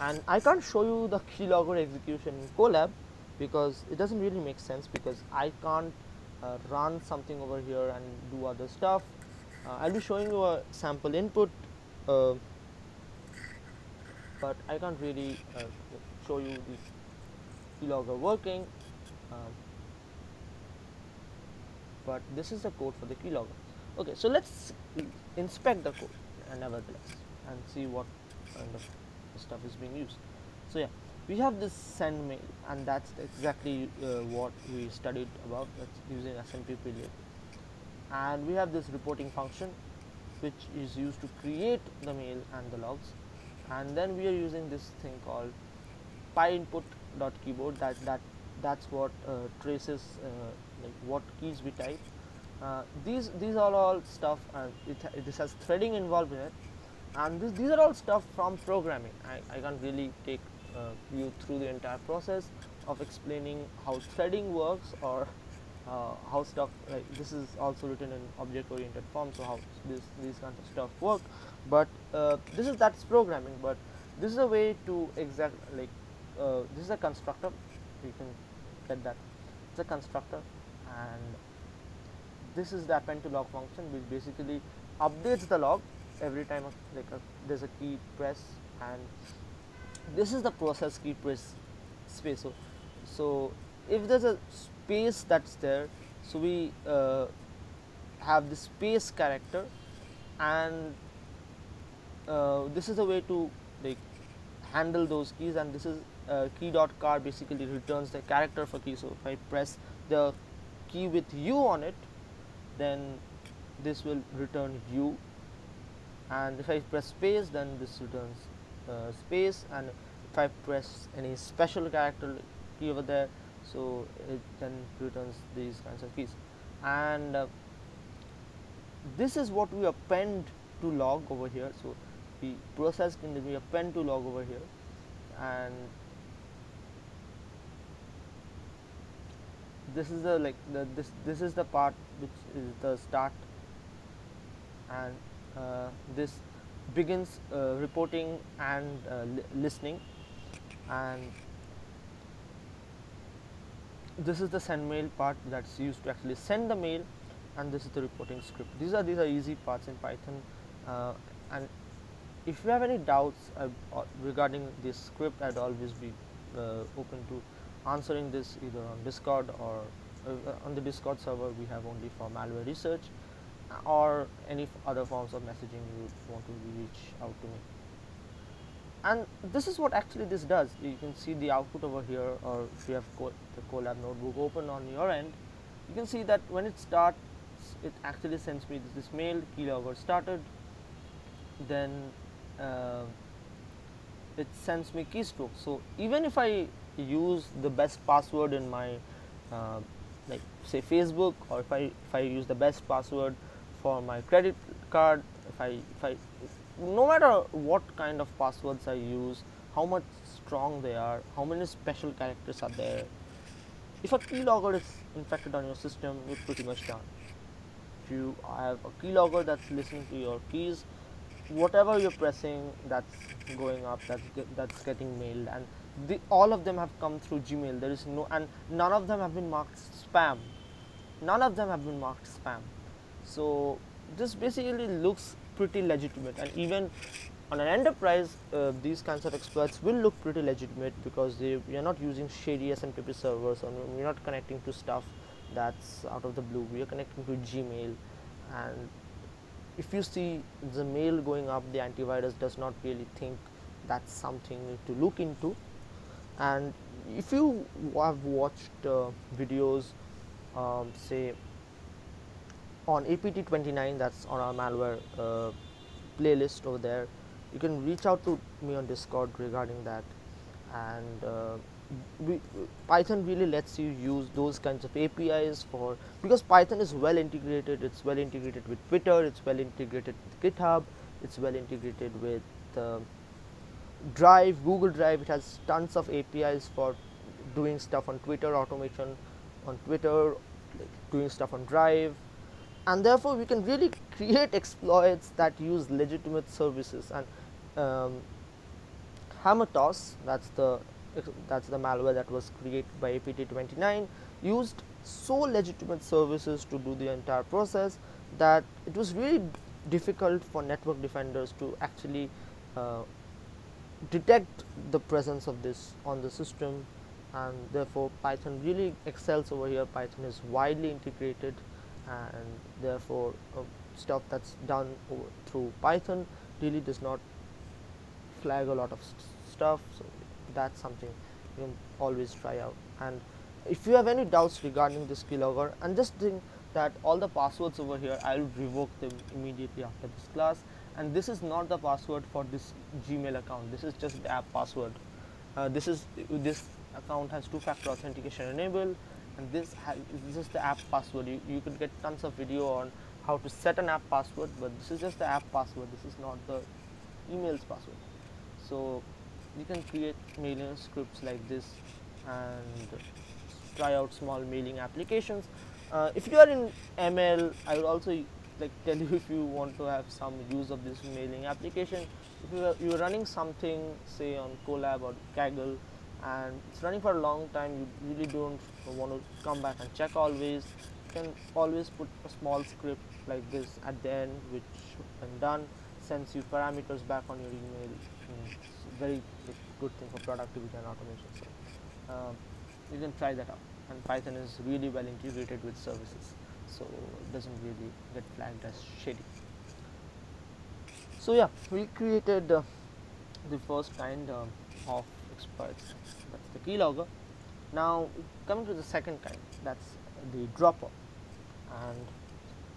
and I can't show you the keylogger execution in Colab because it doesn't really make sense, because I can't run something over here and do other stuff. I'll be showing you a sample input, uh, but I can't really show you the keylogger working. Um, but this is the code for the keylogger. Okay, so let's inspect the code nevertheless and see what kind of stuff is being used. So yeah, we have this send mail, and that's exactly what we studied about. That's using SMTP period. And we have this reporting function which is used to create the mail and the logs, and then we are using this thing called pyinput.keyboard. That's what traces like what keys we type. These are all stuff, and this has threading involved in it, and these are all stuff from programming. I can't really take you through the entire process of explaining how threading works, or how stuff like this is also written in object oriented form, so how these kinds of stuff work. But that's programming, but this is a way to exact, like this is a constructor. You can get that it's a constructor, and this is the append to log function, which basically updates the log every time there's a key press, and this is the process key press space. So if there's a space that's there, so we have the space character, and this is a way to like handle those keys, and this is key dot car basically returns the character for key. So if I press the key with u on it, then this will return u, and if I press space, then this returns space, and if I press any special character key over there, so it then returns these kinds of keys. And this is what we append to log over here. So we process and then we append to log over here, and this is the this is the part which is the start, and this begins reporting and listening, and this is the send mail part that's used to actually send the mail, and this is the reporting script. These are easy parts in Python, and if you have any doubts regarding this script, I'd always be open to answering this either on Discord, or on the Discord server we have only for malware research, or any other forms of messaging you want to reach out to me. And this is what actually this does. You can see the output over here, or if you have the Colab notebook open on your end, you can see that when it starts, it actually sends me this mail, keylogger started, then it sends me keystroke. So even if I use the best password in my like say Facebook, or if I use the best password for my credit card, if I no matter what kind of passwords I use, how much strong they are, how many special characters are there, if a keylogger is infected on your system, you're pretty much done. If you have a keylogger that's listening to your keys, whatever you're pressing, that's going up, that's getting mailed, and all of them have come through Gmail. There is no, and none of them have been marked spam. None of them have been marked spam. So this basically looks pretty legitimate, and even on an enterprise, these kinds of exploits will look pretty legitimate, because we are not using shady SMTP servers, or we're not connecting to stuff that's out of the blue. We are connecting to Gmail, and if you see the mail going up, the antivirus does not really think that's something to look into. And if you have watched videos, say on APT29, that's on our malware playlist over there, you can reach out to me on Discord regarding that. And Python really lets you use those kinds of APIs because Python is well integrated. It's well integrated with Twitter, it's well integrated with GitHub, it's well integrated with Drive, Google Drive. It has tons of APIs for doing stuff on Twitter automation, on Twitter, like doing stuff on drive, and therefore we can really create exploits that use legitimate services. And Hamatos, that's the malware that was created by APT29, used so legitimate services to do the entire process that it was really difficult for network defenders to actually detect the presence of this on the system, and therefore Python really excels over here. Python is widely integrated, and therefore stuff that's done through Python really does not flag a lot of stuff. So that's something you can always try out. And if you have any doubts regarding this keylogger, and just think that all the passwords over here, I'll revoke them immediately after this class. And this is not the password for this Gmail account. This is just the app password. This account has two-factor authentication enabled, and this is the app password. You could get tons of video on how to set an app password, but this is just the app password. This is not the email's password. So you can create mailing scripts like this and try out small mailing applications. If you are in ML, I would also like tell you, if you want to have some use of this mailing application, if you're running something say on Colab or Kaggle and it's running for a long time, you really don't want to come back and check always, you can always put a small script like this at the end, which when done sends you parameters back on your email. It's a very good thing for productivity and automation. So you can try that out. And Python is really well integrated with services, so it doesn't really get flagged as shady. So yeah, we created the first kind of exploits. That's the keylogger. Now coming to the second kind, that's the dropper. And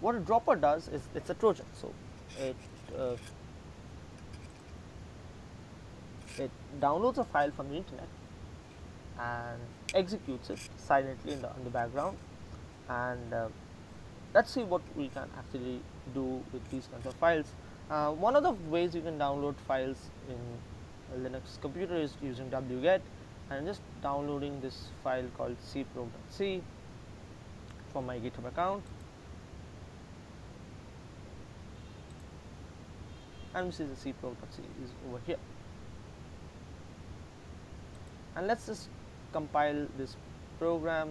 what a dropper does is it's a Trojan. So it it downloads a file from the internet and executes it silently in the background. And let's see what we can actually do with these kinds of files. One of the ways you can download files in a Linux computer is using wget, and just downloading this file called cprog.c from my GitHub account, and we see the cprog.c is over here. And let's just compile this program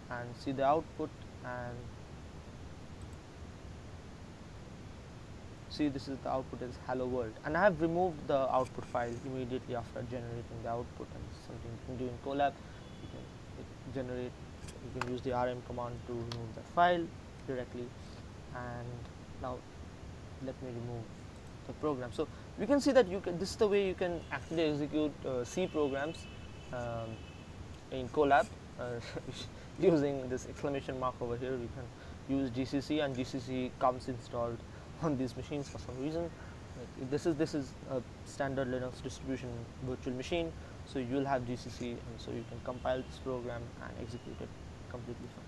and see the output, and see this is the output is hello world. And I have removed the output file immediately after generating the output, and something you can do in Colab. You can generate, you can use the rm command to remove that file directly. And now let me remove the program. So we can see that this is the way you can actually execute C programs in Colab using this exclamation mark over here. We can use GCC, and GCC comes installed on these machines for some reason. This is a standard Linux distribution virtual machine, so you will have GCC, and so you can compile this program and execute it completely fine.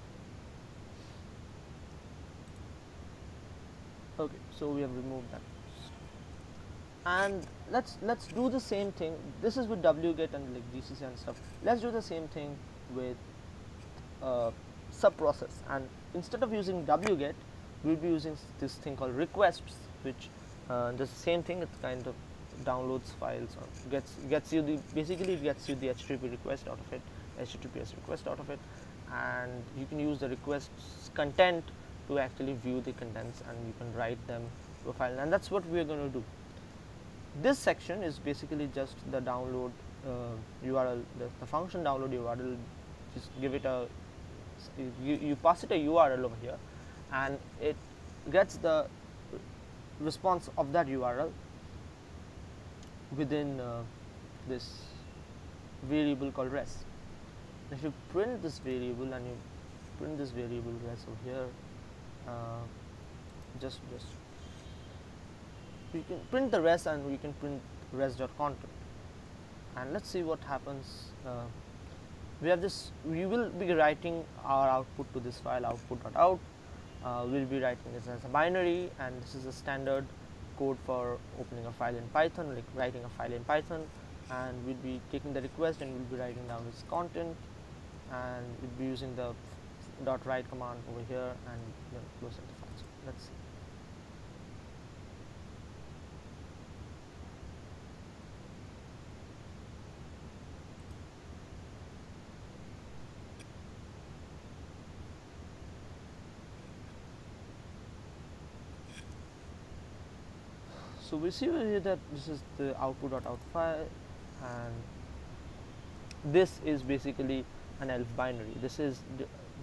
Okay, so we have removed that. And let's do the same thing. This is with wget and like GCC and stuff. Let's do the same thing with subprocess, and instead of using wget, we'll be using this thing called requests, which does the same thing. It kind of downloads files or gets you the basically it gets you the HTTP request out of it, HTTPS request out of it, and you can use the request's content to actually view the contents, and you can write them to a file, and that's what we're going to do. This section is basically just the download URL, the function download URL. Just give it a, you pass it a URL over here, and it gets the response of that URL within this variable called res. If you print this variable, and you print this variable res over here, just you can print the res, and we can print res.content. And let's see what happens. We have this, we will be writing our output to this file, output.out. We'll be writing this as a binary, and this is a standard code for opening a file in Python, like writing a file in Python. And we'll be taking the request, and we'll be writing down its content, and we'll be using the dot write command over here and then closing the file. So let's see. So we see over here that this is the output.out file, and this is basically an ELF binary. This is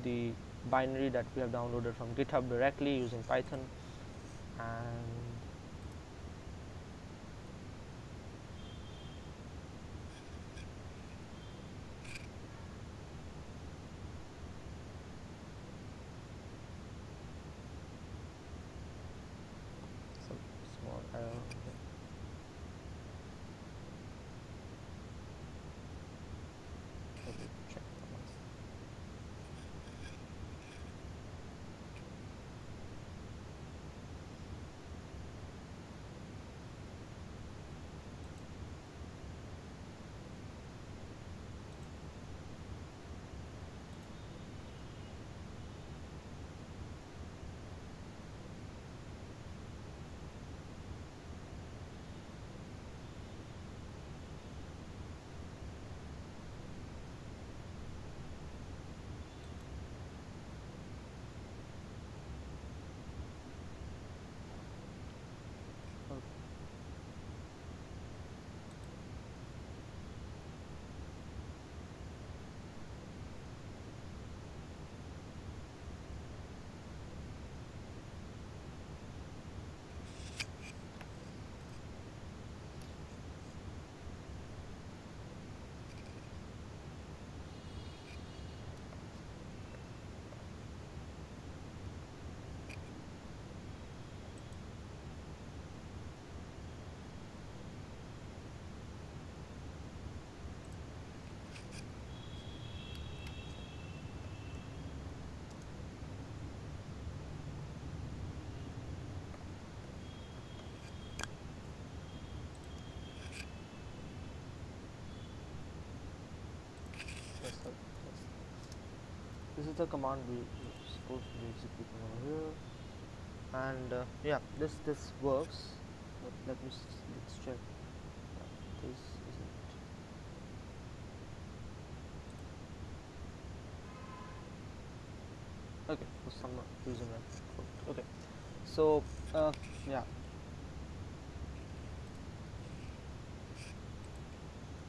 the binary that we have downloaded from GitHub directly using Python, and some small error here. Let me check once. Okay. Yes, sir. Yes. This is the command we are supposed to be executing over here, and yeah, this works. But let's check. This isn't. Okay, for some reason okay. So yeah,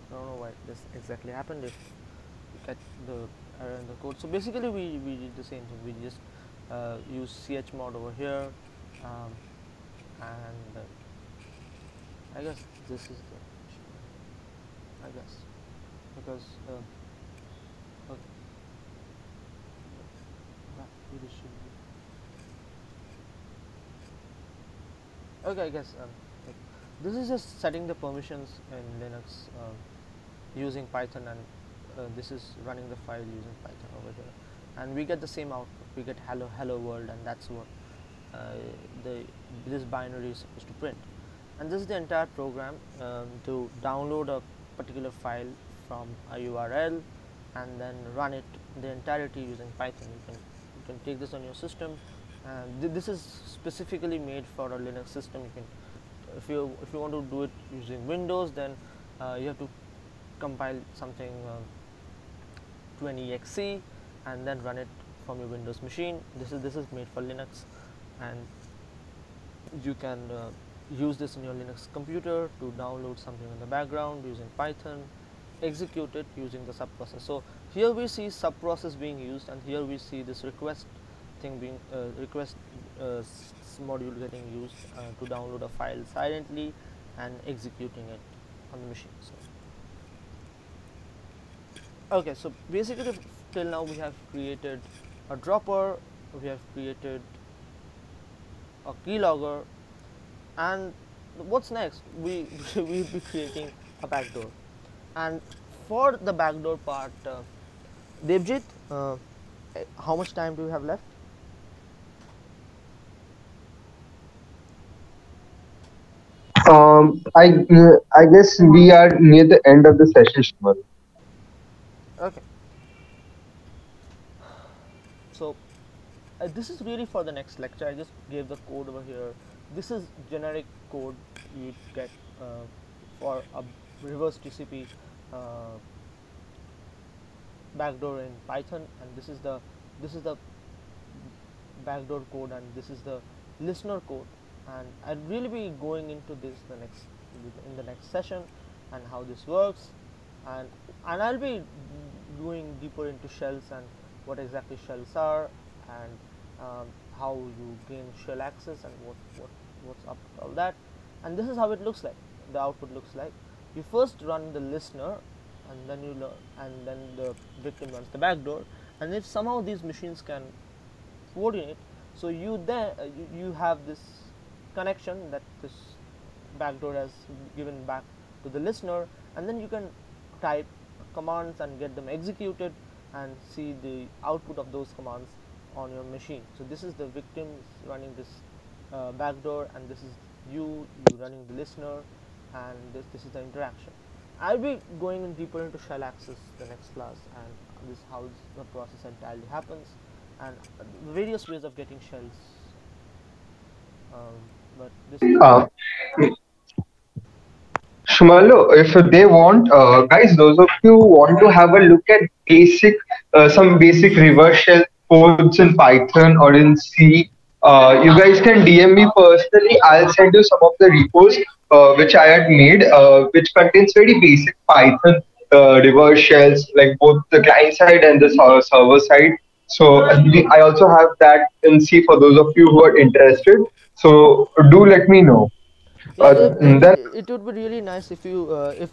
I don't know why this exactly happened. If you catch the error in the code, so basically we did the same thing. We just use chmod over here, um, and I guess this is the issue. I guess because okay, that really should be okay. I guess like, this is just setting the permissions in Linux using Python, and this is running the file using Python over here, and we get the same output. We get hello world, and that's what the this binary is supposed to print. And this is the entire program to download a particular file from a URL and then run it the entirety using Python. You can take this on your system, and this is specifically made for a Linux system. You can, if you want to do it using Windows, then you have to compile something to an exe and then run it from your Windows machine. This is made for Linux, and you can use this in your Linux computer to download something in the background using Python, execute it using the subprocess. So here we see subprocess being used, and here we see this request thing being request module getting used to download a file silently and executing it on the machine. So okay, so basically till now we have created a dropper, we have created a keylogger, and what's next? We will be creating a backdoor. And for the backdoor part, Devjit, how much time do we have left? I guess we are near the end of the session, Shmal. Okay, so this is really for the next lecture. I just gave the code over here. This is generic code you get for a reverse TCP uh, backdoor in Python, and this is the backdoor code, and this is the listener code. And I'll really be going into this in the next session, and how this works, and I'll be going deeper into shells and what exactly shells are, and how you gain shell access, and what's up with all that. And this is how it looks like. The output looks like. You first run the listener, and then the victim runs the backdoor. And if somehow these machines can coordinate, so you have this connection that this backdoor has given back to the listener, and then you can type commands and get them executed and see the output of those commands on your machine. So this is the victim running this backdoor, and this is you running the listener, and this is the interaction. I'll be going in deeper into shell access the next class, and this how the process entirely happens, and various ways of getting shells. But this is Uh, Shmalo, if they want, guys, those of you who want to have a look at some basic reverse shell codes in Python or in C, you guys can DM me personally. I'll send you some of the repos which I had made, which contains very basic Python reverse shells, like both the client side and the server side. So I also have that in C for those of you who are interested. So do let me know. yeah, Then it would be really nice if you if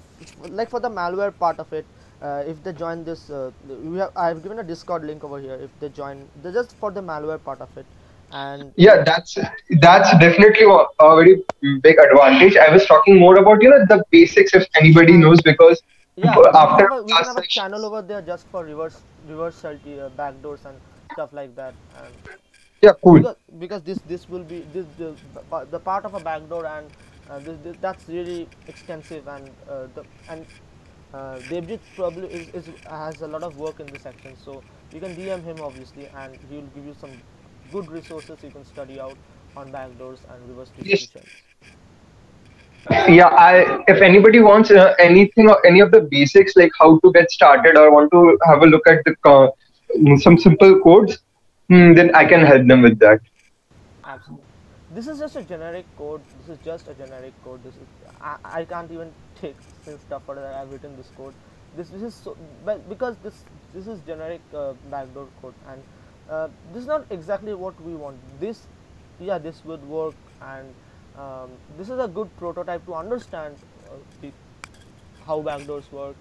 like for the malware part of it, if they join this I've given a Discord link over here. If they join, they just for the malware part of it. And yeah, that's definitely a very big advantage. I was talking more about the basics if anybody and knows, because yeah, after we can class have a channel sessions, over there just for reverse salty backdoors and stuff like that. And yeah, cool. because this will be the part of a backdoor, and that's really extensive, and Devjit probably has a lot of work in this section, so you can DM him obviously, and he will give you some good resources you can study out on backdoors and reverse TCP Yes. shells. Yeah, I if anybody wants anything or any of the basics like how to get started or want to have a look at some simple codes, then I can help them with that. Absolutely. This is just a generic code. This is just a generic code. I can't even take since stuff that I've written this code. This is so, but because this is generic backdoor code, and this is not exactly what we want. This would work, and this is a good prototype to understand the how backdoors work,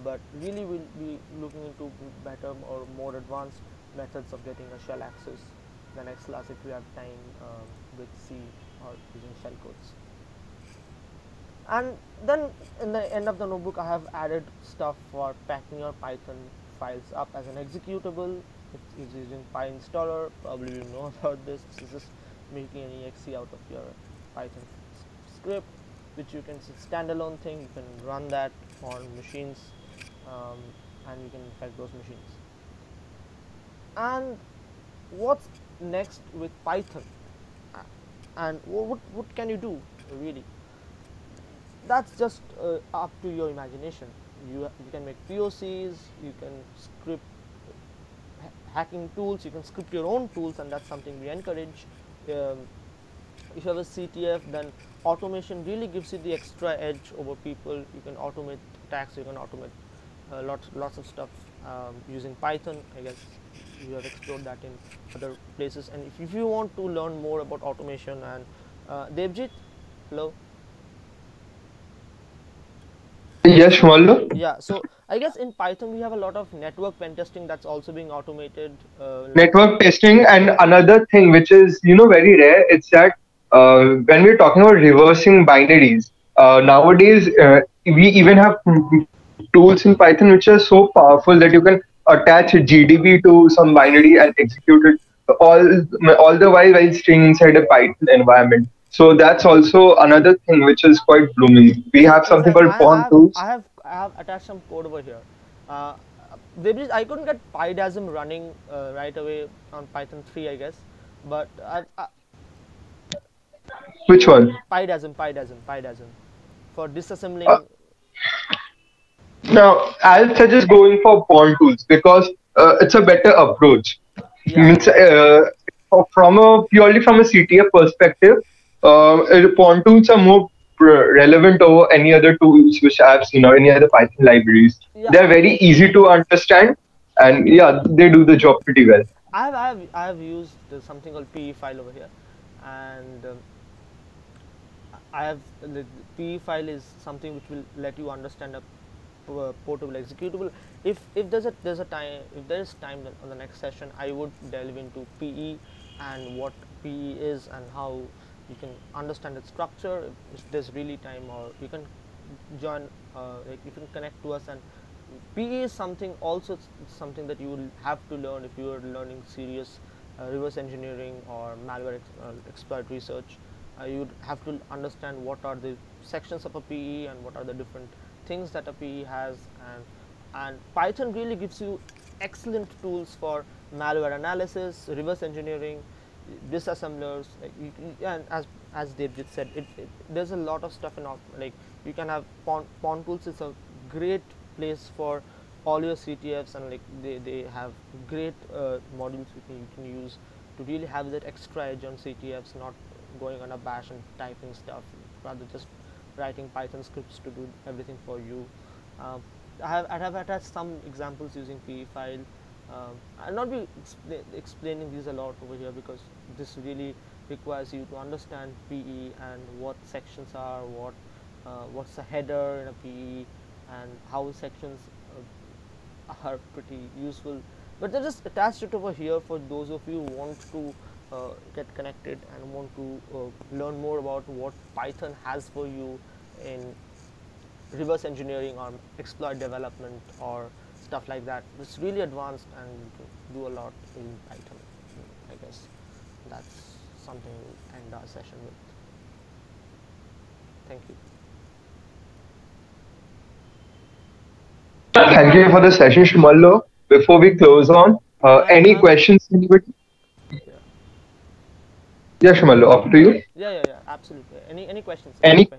but really we'll be looking into better or more advanced methods of getting a shell access the next class if we have time, with C or using shell codes. And then in the end of the notebook, I have added stuff for packing your Python files up as an executable. It is using PyInstaller. Probably you know about this. This is just making an exe out of your Python script, which you can, it's a standalone thing. You can run that on machines, um, and you can infect those machines. And what's next with Python? And what can you do really? That's just up to your imagination. You can make POCs, you can script hacking tools, you can script your own tools, and that's something we encourage. Um, if you have a CTF, then automation really gives you the extra edge over people. You can automate attacks, you can automate lots of stuff using Python. I guess you have explored that in other places. And if you want to learn more about automation, and Devjit, hello. Yes, So Shmallu. yeah, so I guess in Python we have a lot of network pen testing that's also being automated. Network testing, and another thing which is very rare, it's that when we're talking about reversing binaries, nowadays we even have tools in Python which are so powerful that you can attach a GDB to some binary and execute it all all the while staying inside a Python environment. So that's also another thing which is quite blooming. We have something Exactly. called pawn tools. I have attached some code over here. Uh, I couldn't get pydasm running right away on Python 3, I guess, but Which one? pydasm for Uh, disassembling. Now, I'll suggest going for pawn tools because it's a better approach. Yeah, Means from a purely from a CTF perspective, pawn tools are more relevant over any other tools which I've seen or any other Python libraries. yeah. They're very easy to understand, and yeah, they do the job pretty well. I have used something called PE file over here, and I have the PE file is something which will let you understand a portable executable. If there is time on the next session, I would delve into PE and what PE is and how you can understand its structure. If there's really time, or you can join, like you can connect to us. And PE is something also, it's something that you will have to learn if you are learning serious reverse engineering or malware exploit research. You would have to understand what are the sections of a PE and what are the different things that a PE has, and Python really gives you excellent tools for malware analysis, reverse engineering, disassemblers. And as David said, there's a lot of stuff in like you can have pawn tools is a great place for all your CTFs, and like they have great modules you can use to really have that extra edge on CTFs, not going on a bash and typing stuff, rather just writing Python scripts to do everything for you. Um, I have attached some examples using PE file. I'll not be explaining these a lot over here because this really requires you to understand PE and what sections are, what's the header in a PE, and how sections are pretty useful. But they're just attached it over here for those of you who want to get connected and want to learn more about what Python has for you in reverse engineering or exploit development or stuff like that. It's really advanced and do a lot in Python. I guess that's something we'll end our session with. Thank you. Thank you for the session, Shumallo. Before we close on, any I'm questions, anybody? Yeah, Yeah, Shumallo, up to you. yeah, absolutely. Any questions? Any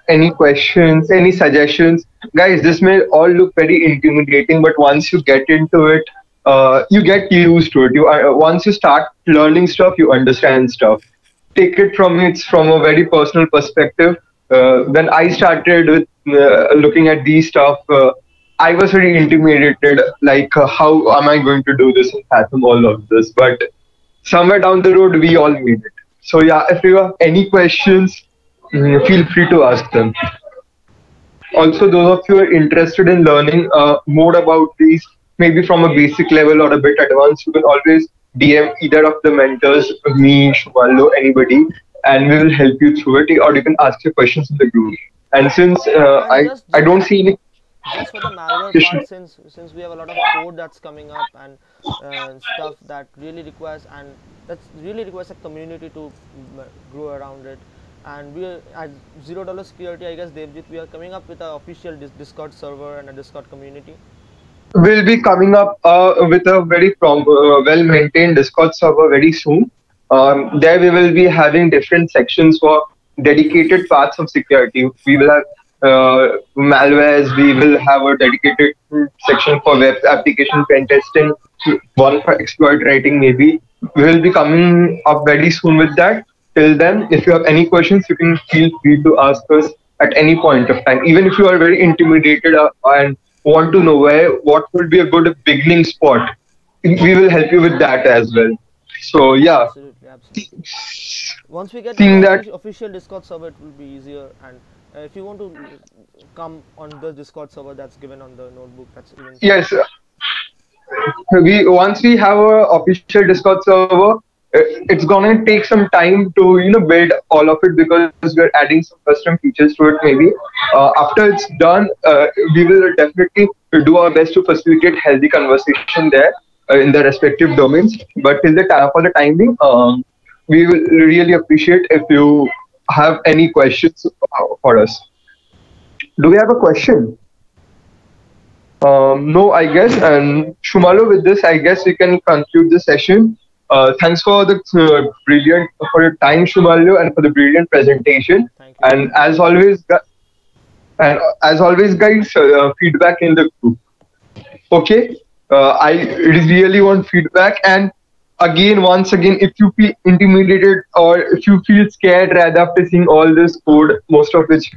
Any questions, any suggestions? Guys, this may all look very intimidating, but once you get into it, you get used to it. Once you start learning stuff, you understand stuff. Take it from me, it's from a very personal perspective. When I started with looking at these stuff, I was very intimidated. Like, how am I going to do this and fathom all of this? But somewhere down the road, we all made it. So yeah, if you have any questions, feel free to ask them. Also, those of you who are interested in learning more about these, maybe from a basic level or a bit advanced, you can always DM either of the mentors, me, Shumallo, anybody, and we will help you through it. Or you can ask your questions in the group. And since and I don't see any just for the malware part, competition, since we have a lot of code that's coming up, and stuff that really requires, and that's really requires a community to grow around it. And we are at $0 security, I guess, Devjit, we are coming up with an official Discord server and a Discord community. will be coming up with a very well maintained Discord server very soon. There we will be having different sections for dedicated parts of security. We will have malwares, we will have a dedicated section for web application pen testing, one for exploit writing maybe. We will be coming up very soon with that. Till then, if you have any questions, you can feel free to ask us at any point of time. Even if you are very intimidated and want to know what would be a good beginning spot, we will help you with that as well. So yeah, Absolutely. Once we get into seeing the that, official Discord server, it will be easier. And if you want to come on the Discord server that's given on the notebook, that's even fine. yes, we once we have a official Discord server, it's gonna take some time to build all of it because we're adding some custom features to it. Maybe after it's done, we will definitely do our best to facilitate healthy conversation there in the respective domains. But till the time for the time being, we will really appreciate if you have any questions for us. Do we have a question? No, I guess. And Shumalo, with this, I guess we can conclude the session. Thanks for the brilliant for your time, Shumalo, and for the brilliant presentation. Thank you, And Rootkit. as always, guys, feedback in the group. Okay, I really want feedback. And again, once again, if you feel intimidated or if you feel scared rather after seeing all this code, most of which